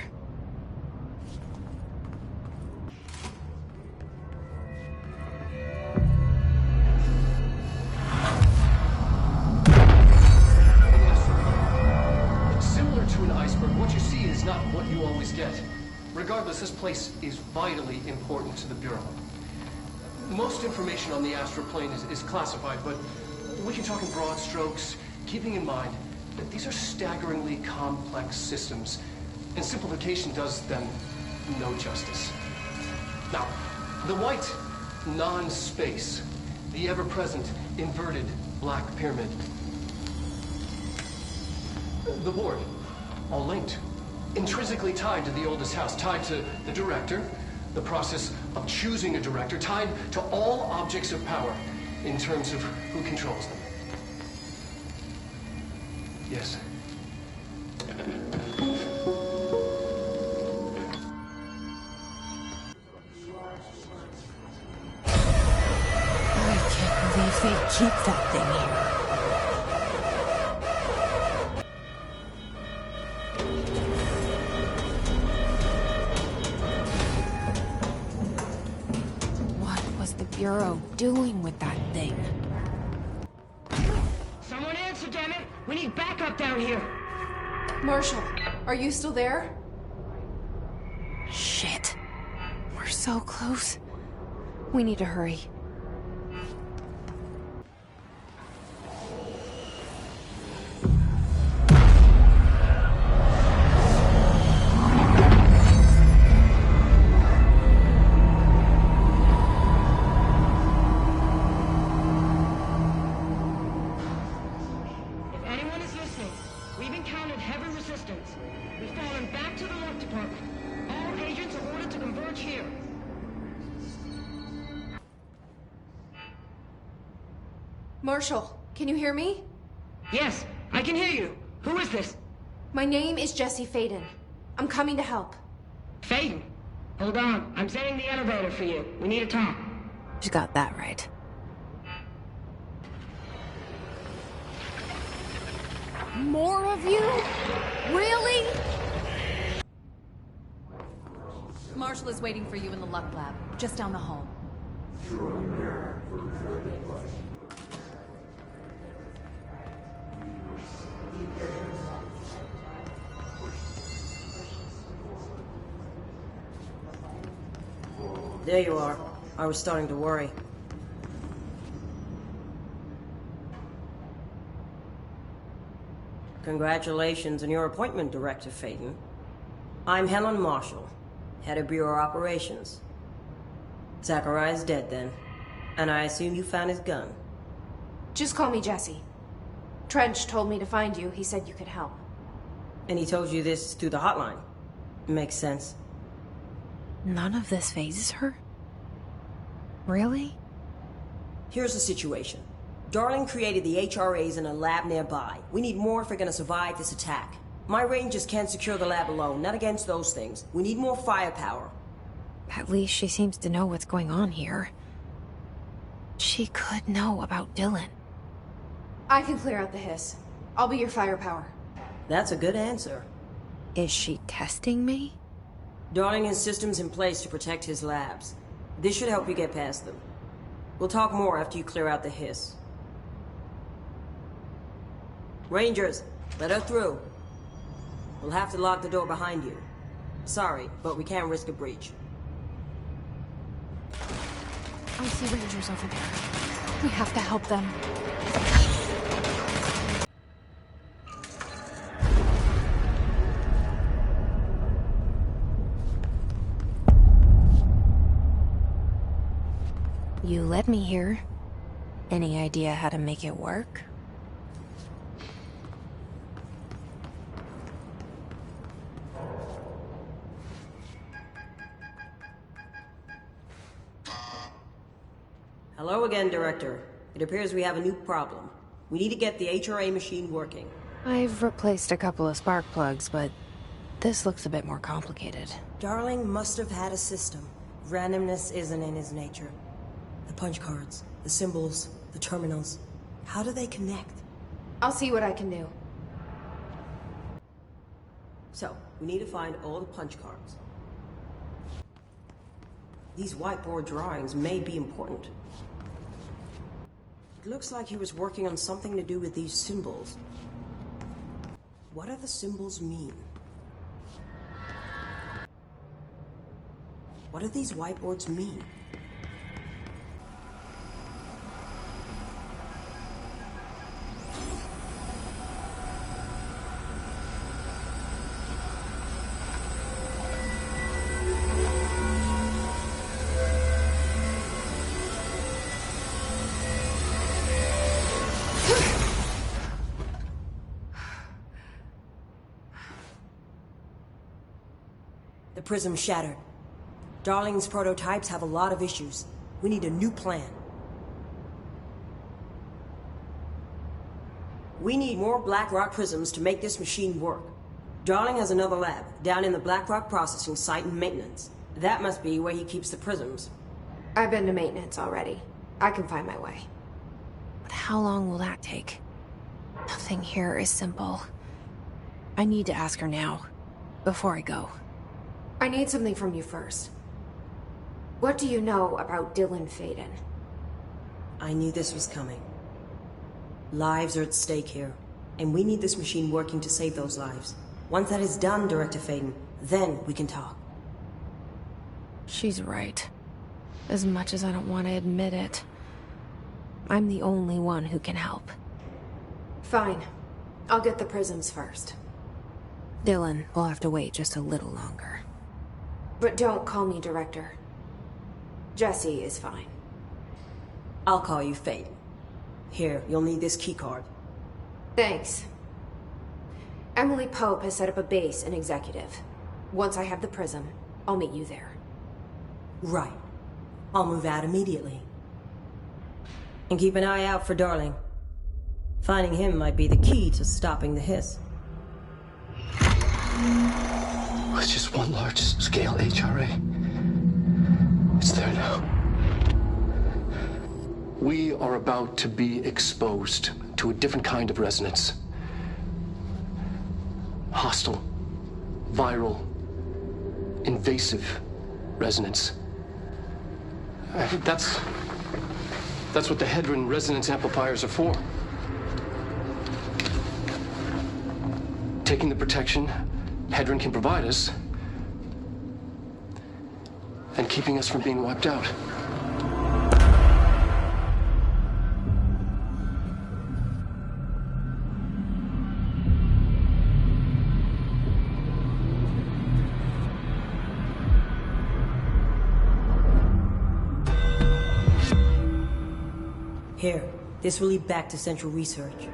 Similar to an iceberg, what you see is not what you always get. Regardless, this place is vitally important to the Bureau. Most information on the astral plane is classified, but we can talk in broad strokes, keeping in mind that these are staggeringly complex systems, and simplification does them no justice. Now, the white non-space, the ever-present inverted black pyramid, the board, all linked, intrinsically tied to the oldest house, tied to the director, the process of choosing a director, tied to all objects of power in terms of who controls them. Yes. I can't believe they keep that thing here. What was the Bureau doing with that thing? Someone answer, damn it! We need backup down here! Marshall, are you still there? Shit. so close. We need to hurry. Marshall, can you hear me? Yes, I can hear you. Who is this? My name is Jesse Faden. I'm coming to help. Faden? Hold on. I'm setting the elevator for you. We need to talk. She got that right. More of you? Really? Marshall is waiting for you in the Luck Lab, just down the hall. There you are. I was starting to worry. Congratulations on your appointment, Director Faden. I'm Helen Marshall, head of Bureau Operations. Zachariah's dead then, and I assume you found his gun. Just call me Jesse. Trench told me to find you. He said you could help. And he told you this through the hotline. Makes sense. None of this phases her? Really? Here's the situation. Darling created the HRAs in a lab nearby. We need more if we're gonna survive this attack. My rangers can't secure the lab alone, not against those things. We need more firepower. At least she seems to know what's going on here. She could know about Dylan. I can clear out the hiss. I'll be your firepower. That's a good answer. Is she testing me? Darling has systems in place to protect his labs. This should help you get past them. We'll talk more after you clear out the hiss. Rangers, let her through. We'll have to lock the door behind you. Sorry, but we can't risk a breach. I see Rangers over there. We have to help them. You led me here. Any idea how to make it work? Hello again, Director. It appears we have a new problem. We need to get the HRA machine working. I've replaced a couple of spark plugs, but this looks a bit more complicated. Darling must have had a system. Randomness isn't in his nature. The punch cards, the symbols, the terminals. How do they connect? I'll see what I can do. So, we need to find all the punch cards. These whiteboard drawings may be important. It looks like he was working on something to do with these symbols. What do the symbols mean? What do these whiteboards mean? The prism shattered. Darling's prototypes have a lot of issues. We need a new plan. We need more Blackrock prisms to make this machine work. Darling has another lab, down in the Blackrock processing site in maintenance. That must be where he keeps the prisms. I've been to maintenance already. I can find my way. But how long will that take? Nothing here is simple. I need to ask her now, before I go. I need something from you first. What do you know about Dylan Faden? I knew this was coming. Lives are at stake here, and we need this machine working to save those lives. Once that is done, Director Faden, then we can talk. She's right. As much as I don't want to admit it. I'm the only one who can help. Fine. I'll get the prisms first. Dylan will have to wait just a little longer. But don't call me Director. Jesse is fine. I'll call you Fate. Here, you'll need this keycard. Thanks. Emily Pope has set up a base in Executive. Once I have the prism, I'll meet you there. Right. I'll move out immediately. And keep an eye out for Darling. Finding him might be the key to stopping the hiss. It's just one large-scale HRA. It's there now. We are about to be exposed to a different kind of resonance. Hostile, viral, invasive resonance. That's what the Hedron resonance amplifiers are for. Taking the protection Hedron can provide us and keeping us from being wiped out. Here, this will lead back to Central Research.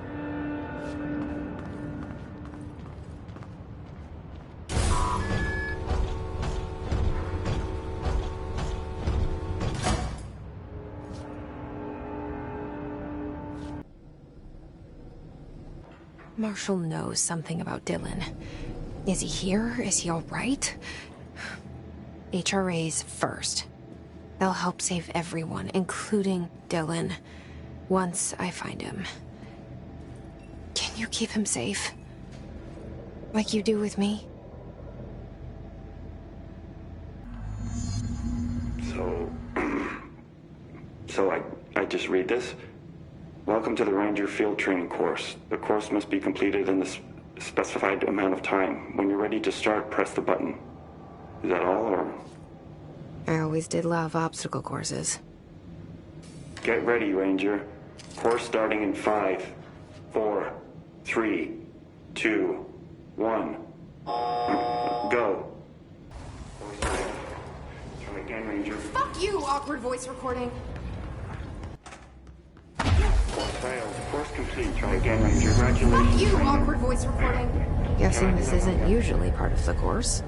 Marshall knows something about Dylan. Is he here? Is he all right? HRAs first. They'll help save everyone, including Dylan, once I find him. Can you keep him safe? Like you do with me? So I just read this? Welcome to the Ranger Field Training course. The course must be completed in the specified amount of time. When you're ready to start, press the button. Is that all, or? I always did love obstacle courses. Get ready, Ranger. Course starting in 5, 4, 3, 2, 1. Go. Try again, Ranger. Fuck you, awkward voice recording. Course failed. Course complete. Try again, Ranger. Congratulations. Fuck you, awkward voice recording. Guessing this isn't usually part of the course.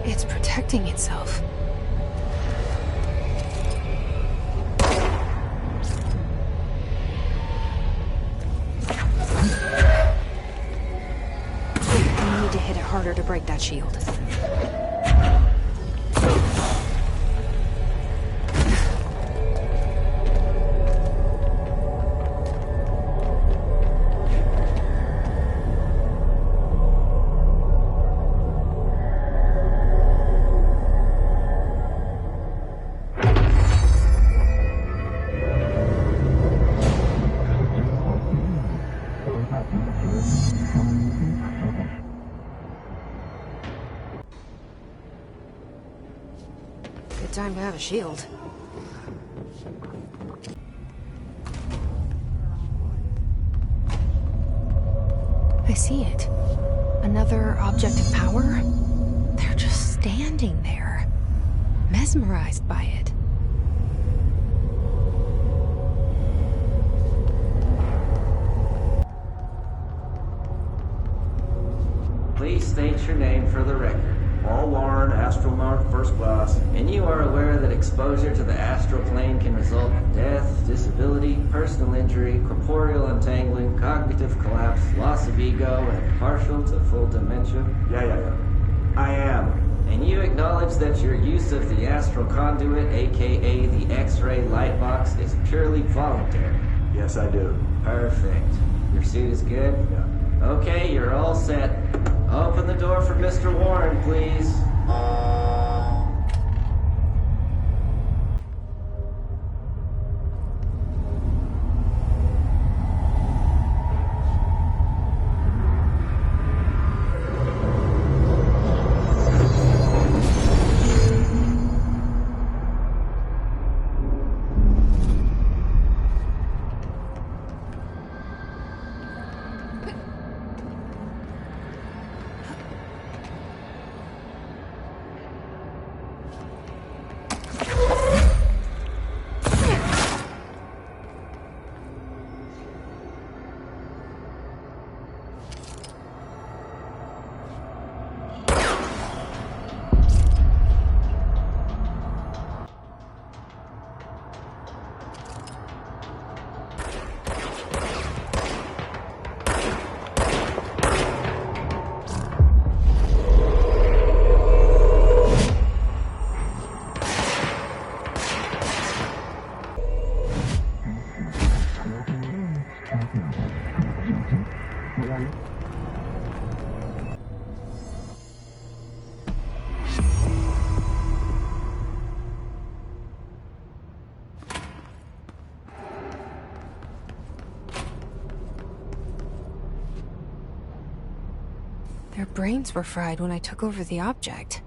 It's protecting itself. I need to hit it harder to break that shield. Time to have a shield. I see it. Another object of power? They're just standing there, mesmerized by it. Please state your name for the record. Paul Warren, astronaut first class. And you are aware that exposure to the astral plane can result in death, disability, personal injury, corporeal untangling, cognitive collapse, loss of ego, and partial to full dementia? Yeah. I am. And you acknowledge that your use of the astral conduit, aka the X-ray light box, is purely voluntary? Yes, I do. Perfect. Your suit is good? Yeah. Okay, you're all set. Open the door for Mr. Warren, please. Their brains were fried when I took over the object.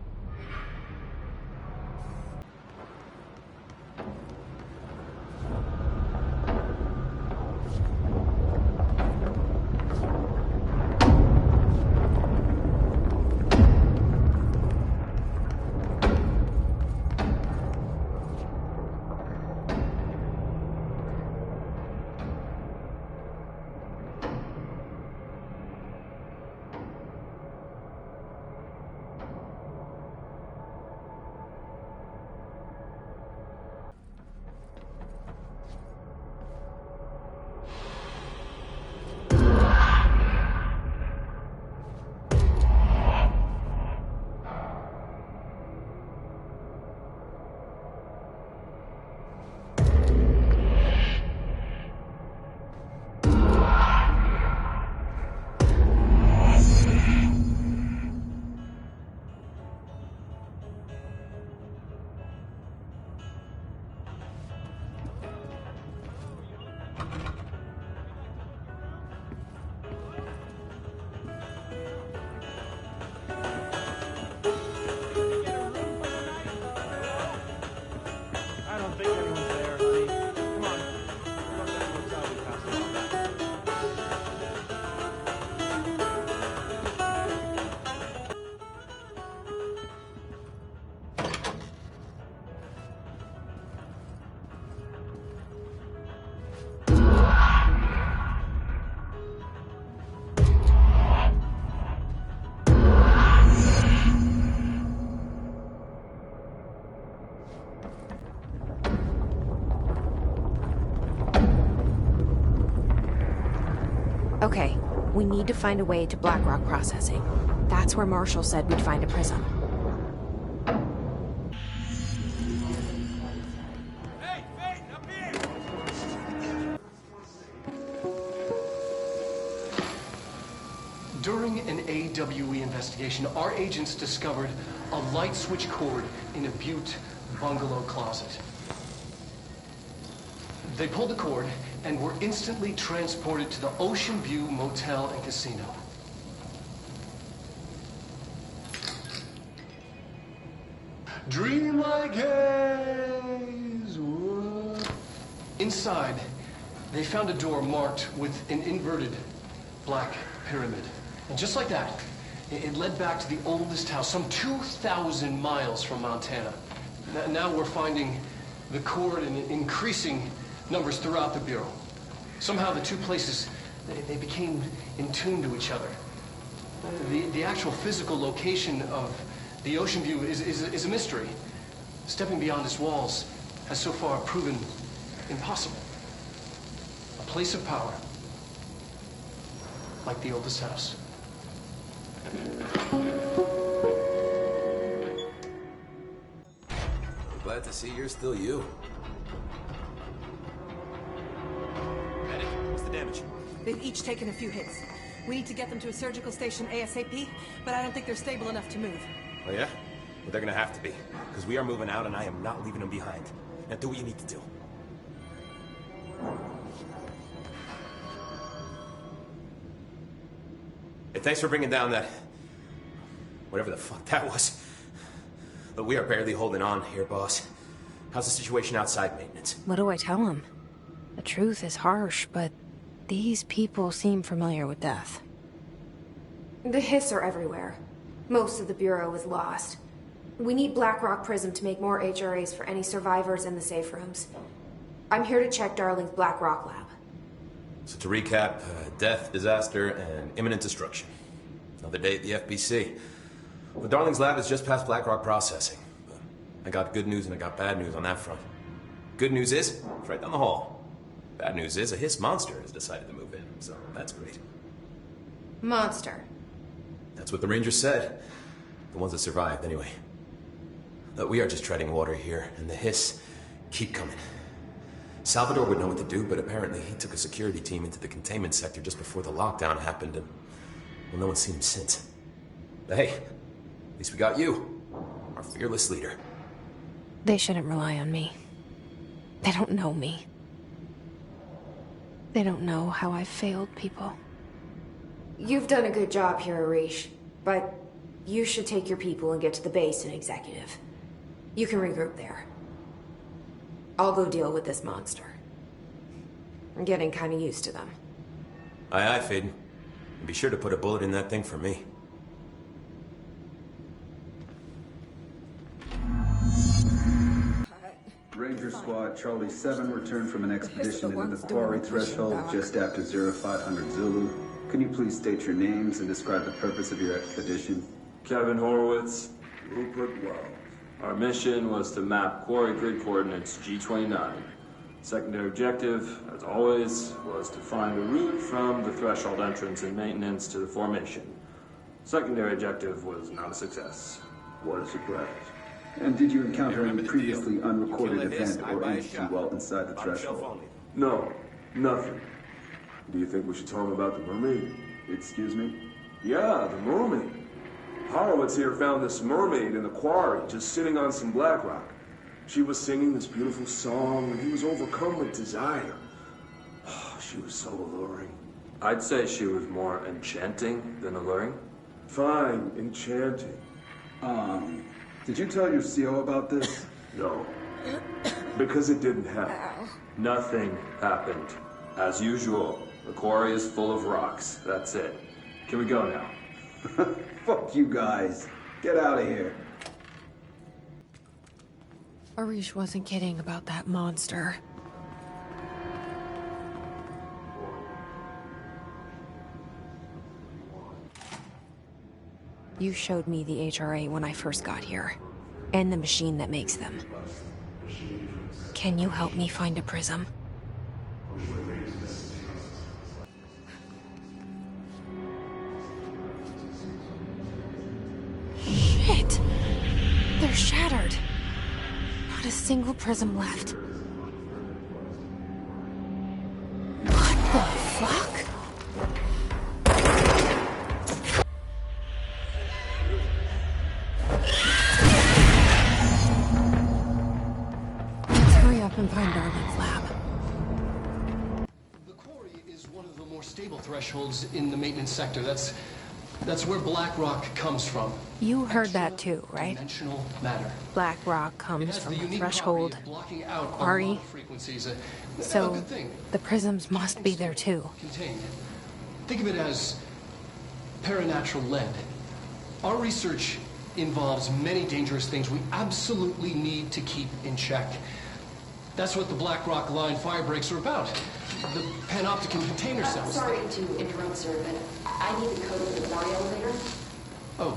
Okay, we need to find a way to Blackrock processing. That's where Marshall said we'd find a prism. During an AWE investigation, our agents discovered a light switch cord in a Butte bungalow closet. They pulled the cord and were instantly transported to the Ocean View Motel and Casino. Dream like haze. Inside, they found a door marked with an inverted black pyramid. And just like that, it led back to the oldest house, some 2,000 miles from Montana. Now we're finding the cord in increasing numbers throughout the Bureau. Somehow the two places, they became in tune to each other. The actual physical location of the Ocean View is a mystery. Stepping beyond its walls has so far proven impossible. A place of power, like the oldest house. Glad to see you're still you. Medic, what's the damage? They've each taken a few hits. We need to get them to a surgical station ASAP, but I don't think they're stable enough to move. Oh yeah? Well, they're gonna have to be, because we are moving out and I am not leaving them behind. Now do what you need to do. Hey, thanks for bringing down that... whatever the fuck that was. But we are barely holding on here, boss. How's the situation outside maintenance? What do I tell him? The truth is harsh, but these people seem familiar with death. The hiss are everywhere. Most of the Bureau is lost. We need Blackrock Prism to make more HRAs for any survivors in the safe rooms. I'm here to check Darling's Blackrock lab. So to recap, death, disaster, and imminent destruction. Another day at the FBC. Well, Darling's lab is just past Blackrock processing. But I got good news and I got bad news on that front. Good news is, it's right down the hall. Bad news is, a hiss monster has decided to move in, so that's great. Monster. That's what the Rangers said. The ones that survived, anyway. But we are just treading water here, and the hiss keep coming. Salvador would know what to do, but apparently he took a security team into the containment sector just before the lockdown happened, and well, no one's seen him since. But hey, at least we got you, our fearless leader. They shouldn't rely on me. They don't know me. They don't know how I've failed people. You've done a good job here, Arish, But you should take your people and get to the base in Executive. You can regroup there. I'll go deal with this monster. I'm getting kind of used to them. Aye, aye, Faden. And be sure to put a bullet in that thing for me. Ranger Squad Charlie 7 returned from an expedition into the quarry threshold just after 0500 Zulu. Can you please state your names and describe the purpose of your expedition? Kevin Horowitz, Rupert Wells. Our mission was to map quarry grid coordinates G29. Secondary objective, as always, was to find a route from the threshold entrance and maintenance to the formation. Secondary objective was not a success. What a surprise. And did you encounter any previously unrecorded event or entity while inside the threshold? No, nothing. Do you think we should tell him about the mermaid? Excuse me? Yeah, the mermaid. Horowitz here found this mermaid in the quarry, just sitting on some black rock. She was singing this beautiful song, and he was overcome with desire. She was so alluring. I'd say she was more enchanting than alluring. Fine, enchanting. Did you tell your CO about this? No. Because it didn't happen. Nothing happened. As usual, the quarry is full of rocks. That's it. Can we go now? Fuck you guys. Get out of here. Arish wasn't kidding about that monster. You showed me the HRA when I first got here, and the machine that makes them. Can you help me find a prism? Shit! They're shattered. Not a single prism left. What the fuck? Let's hurry up and find Darling's lab. The quarry is one of the more stable thresholds in the maintenance sector. That's where black rock comes from. You heard that too, right? Dimensional matter. Black rock comes from the threshold quarry. So the prisms must be there too. Contained. Think of it as paranatural lead. Our research involves many dangerous things we absolutely need to keep in check. That's what the Black Rock Line fire breaks are about. The panopticon container cells. Sorry to interrupt, sir, but I need the code for the quarry elevator. Oh,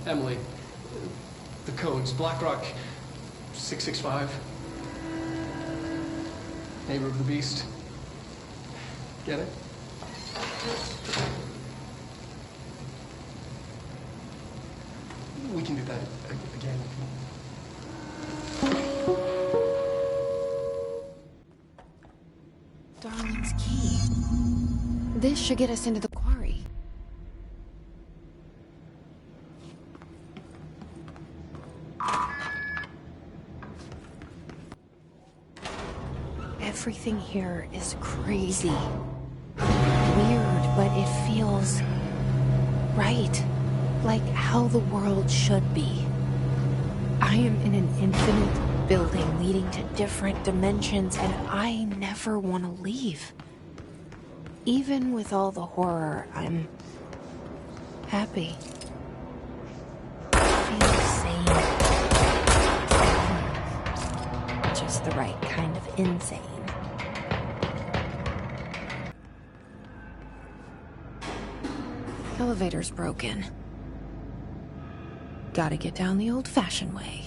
Emily. The codes. Black Rock 665. Neighbor of the Beast. Get it? We can do that again. Darling's key. This should get us into the quarry. Everything here is crazy. Weird, but it feels right. Like how the world should be. I am in an infinite building leading to different dimensions, and I never want to leave. Even with all the horror, I'm happy. I feel sane. Just the right kind of insane. Elevator's broken. Gotta get down the old-fashioned way.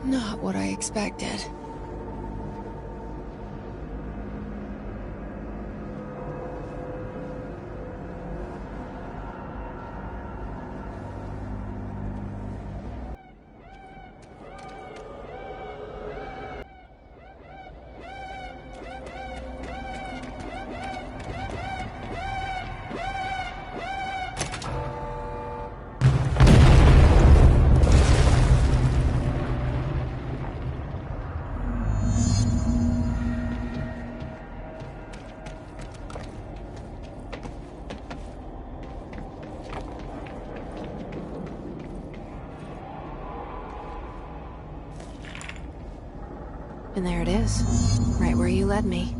Not what I expected. And there it is, right where you led me.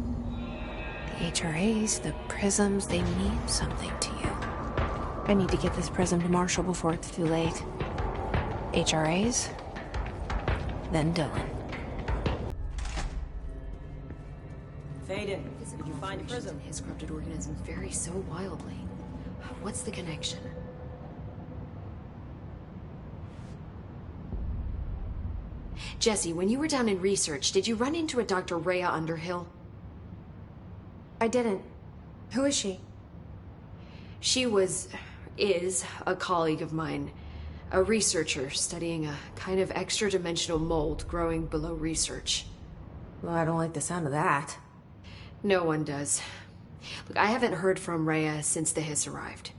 The HRAs, the prisms, they mean something to you. I need to get this prism to Marshall before it's too late. HRAs, then Dylan. Faden, did you find a prism? His corrupted organisms vary so wildly. What's the connection? Jesse, when you were down in research, did you run into a Dr. Rhea Underhill? I didn't. Who is she? She is a colleague of mine. A researcher studying a kind of extra-dimensional mold growing below research. Well, I don't like the sound of that. No one does. Look, I haven't heard from Rhea since the Hiss arrived.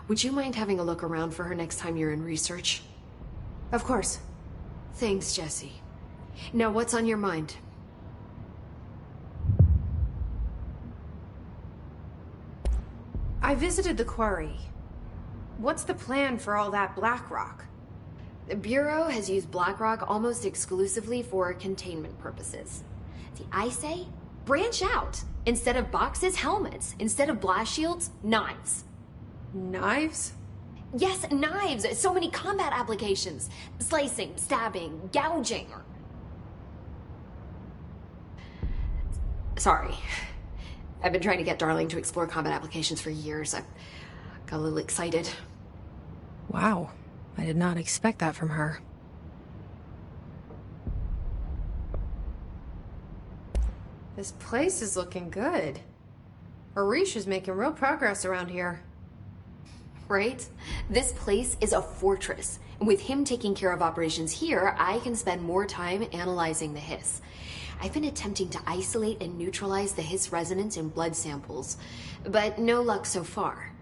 Would you mind having a look around for her next time you're in research? Of course. Thanks, Jesse. Now, what's on your mind? I visited the quarry. What's the plan for all that black rock? The Bureau has used black rock almost exclusively for containment purposes. See, I say, branch out. Instead of boxes, helmets. Instead of blast shields, knives. Knives? Yes, knives! So many combat applications. Slicing, stabbing, gouging. Sorry. I've been trying to get Darling to explore combat applications for years. I got a little excited. Wow. I did not expect that from her. This place is looking good. Arish is making real progress around here. Right? This place is a fortress. And with him taking care of operations here, I can spend more time analyzing the Hiss. I've been attempting to isolate and neutralize the Hiss resonance in blood samples, but no luck so far.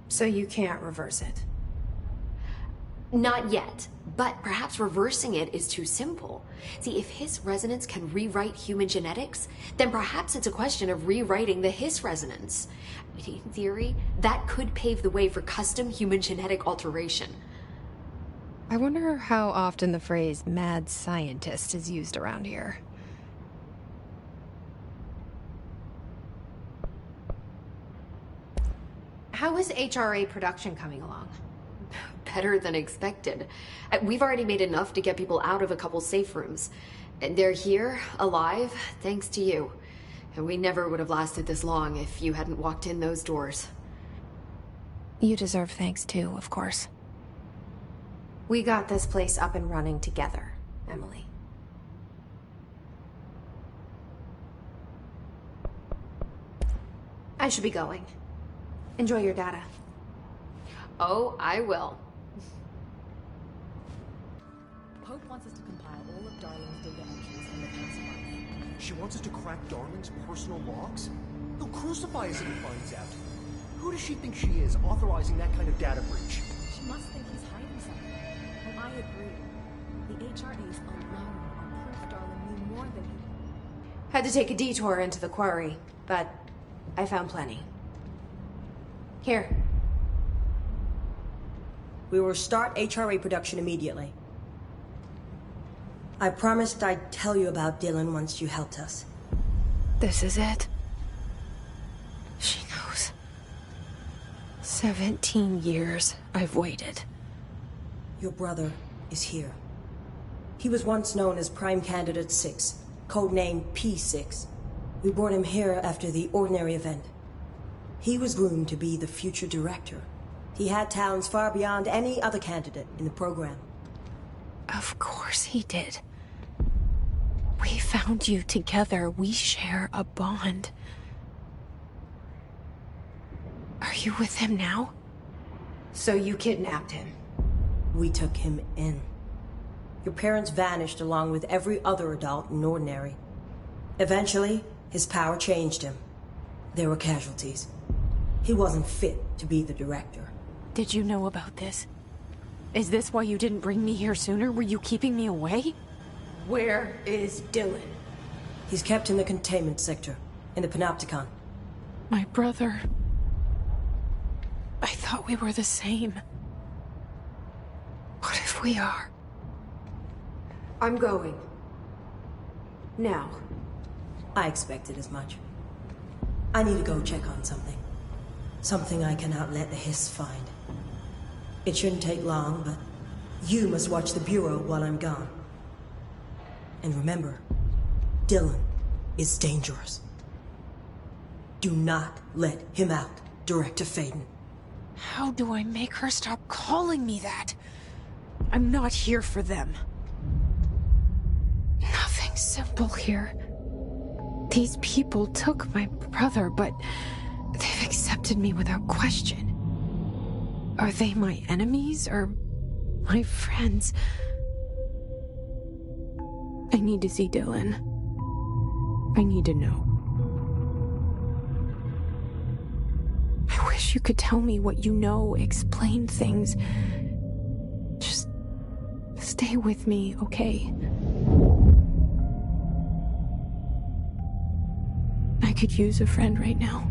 So you can't reverse it? Not yet, but perhaps reversing it is too simple. See, if Hiss resonance can rewrite human genetics, then perhaps it's a question of rewriting the Hiss resonance. In theory, that could pave the way for custom human genetic alteration. I wonder how often the phrase mad scientist is used around here. How is HRA production coming along? Better than expected. We've already made enough to get people out of a couple safe rooms. And they're here, alive, thanks to you. And we never would have lasted this long if you hadn't walked in those doors. You deserve thanks too, of course. We got this place up and running together, Emily. I should be going. Enjoy your data. Oh, I will. Pope wants us to compile all of Darling's data entries in the past month. She wants us to crack Darling's personal logs? He'll crucify us if he finds out. Who does she think she is, authorizing that kind of data breach? She must think he's hiding something. And I agree. The HRAs alone are proof Darling knew more than he... Had to take a detour into the quarry, but I found plenty. Here. We will start HRA production immediately. I promised I'd tell you about Dylan once you helped us. This is it. She knows. 17 years I've waited. Your brother is here. He was once known as Prime Candidate 6, codenamed P6. We brought him here after the Ordinary event. He was groomed to be the future director. He had talents far beyond any other candidate in the program. Of course he did. We found you together. We share a bond. Are you with him now? So you kidnapped him? We took him in. Your parents vanished along with every other adult in Ordinary. Eventually, his power changed him. There were casualties. He wasn't fit to be the director. Did you know about this? Is this why you didn't bring me here sooner? Were you keeping me away? Where is Dylan? He's kept in the containment sector, in the Panopticon. My brother. I thought we were the same. What if we are? I'm going. Now. I expected as much. I need to go check on something. Something I cannot let the Hiss find. It shouldn't take long, but you must watch the Bureau while I'm gone. And remember, Dylan is dangerous. Do not let him out, Director Faden. How do I make her stop calling me that? I'm not here for them. Nothing simple here. These people took my brother, but they've accepted me without question. Are they my enemies or my friends? I need to see Dylan. I need to know. I wish you could tell me what you know, explain things. Just stay with me, okay? I could use a friend right now.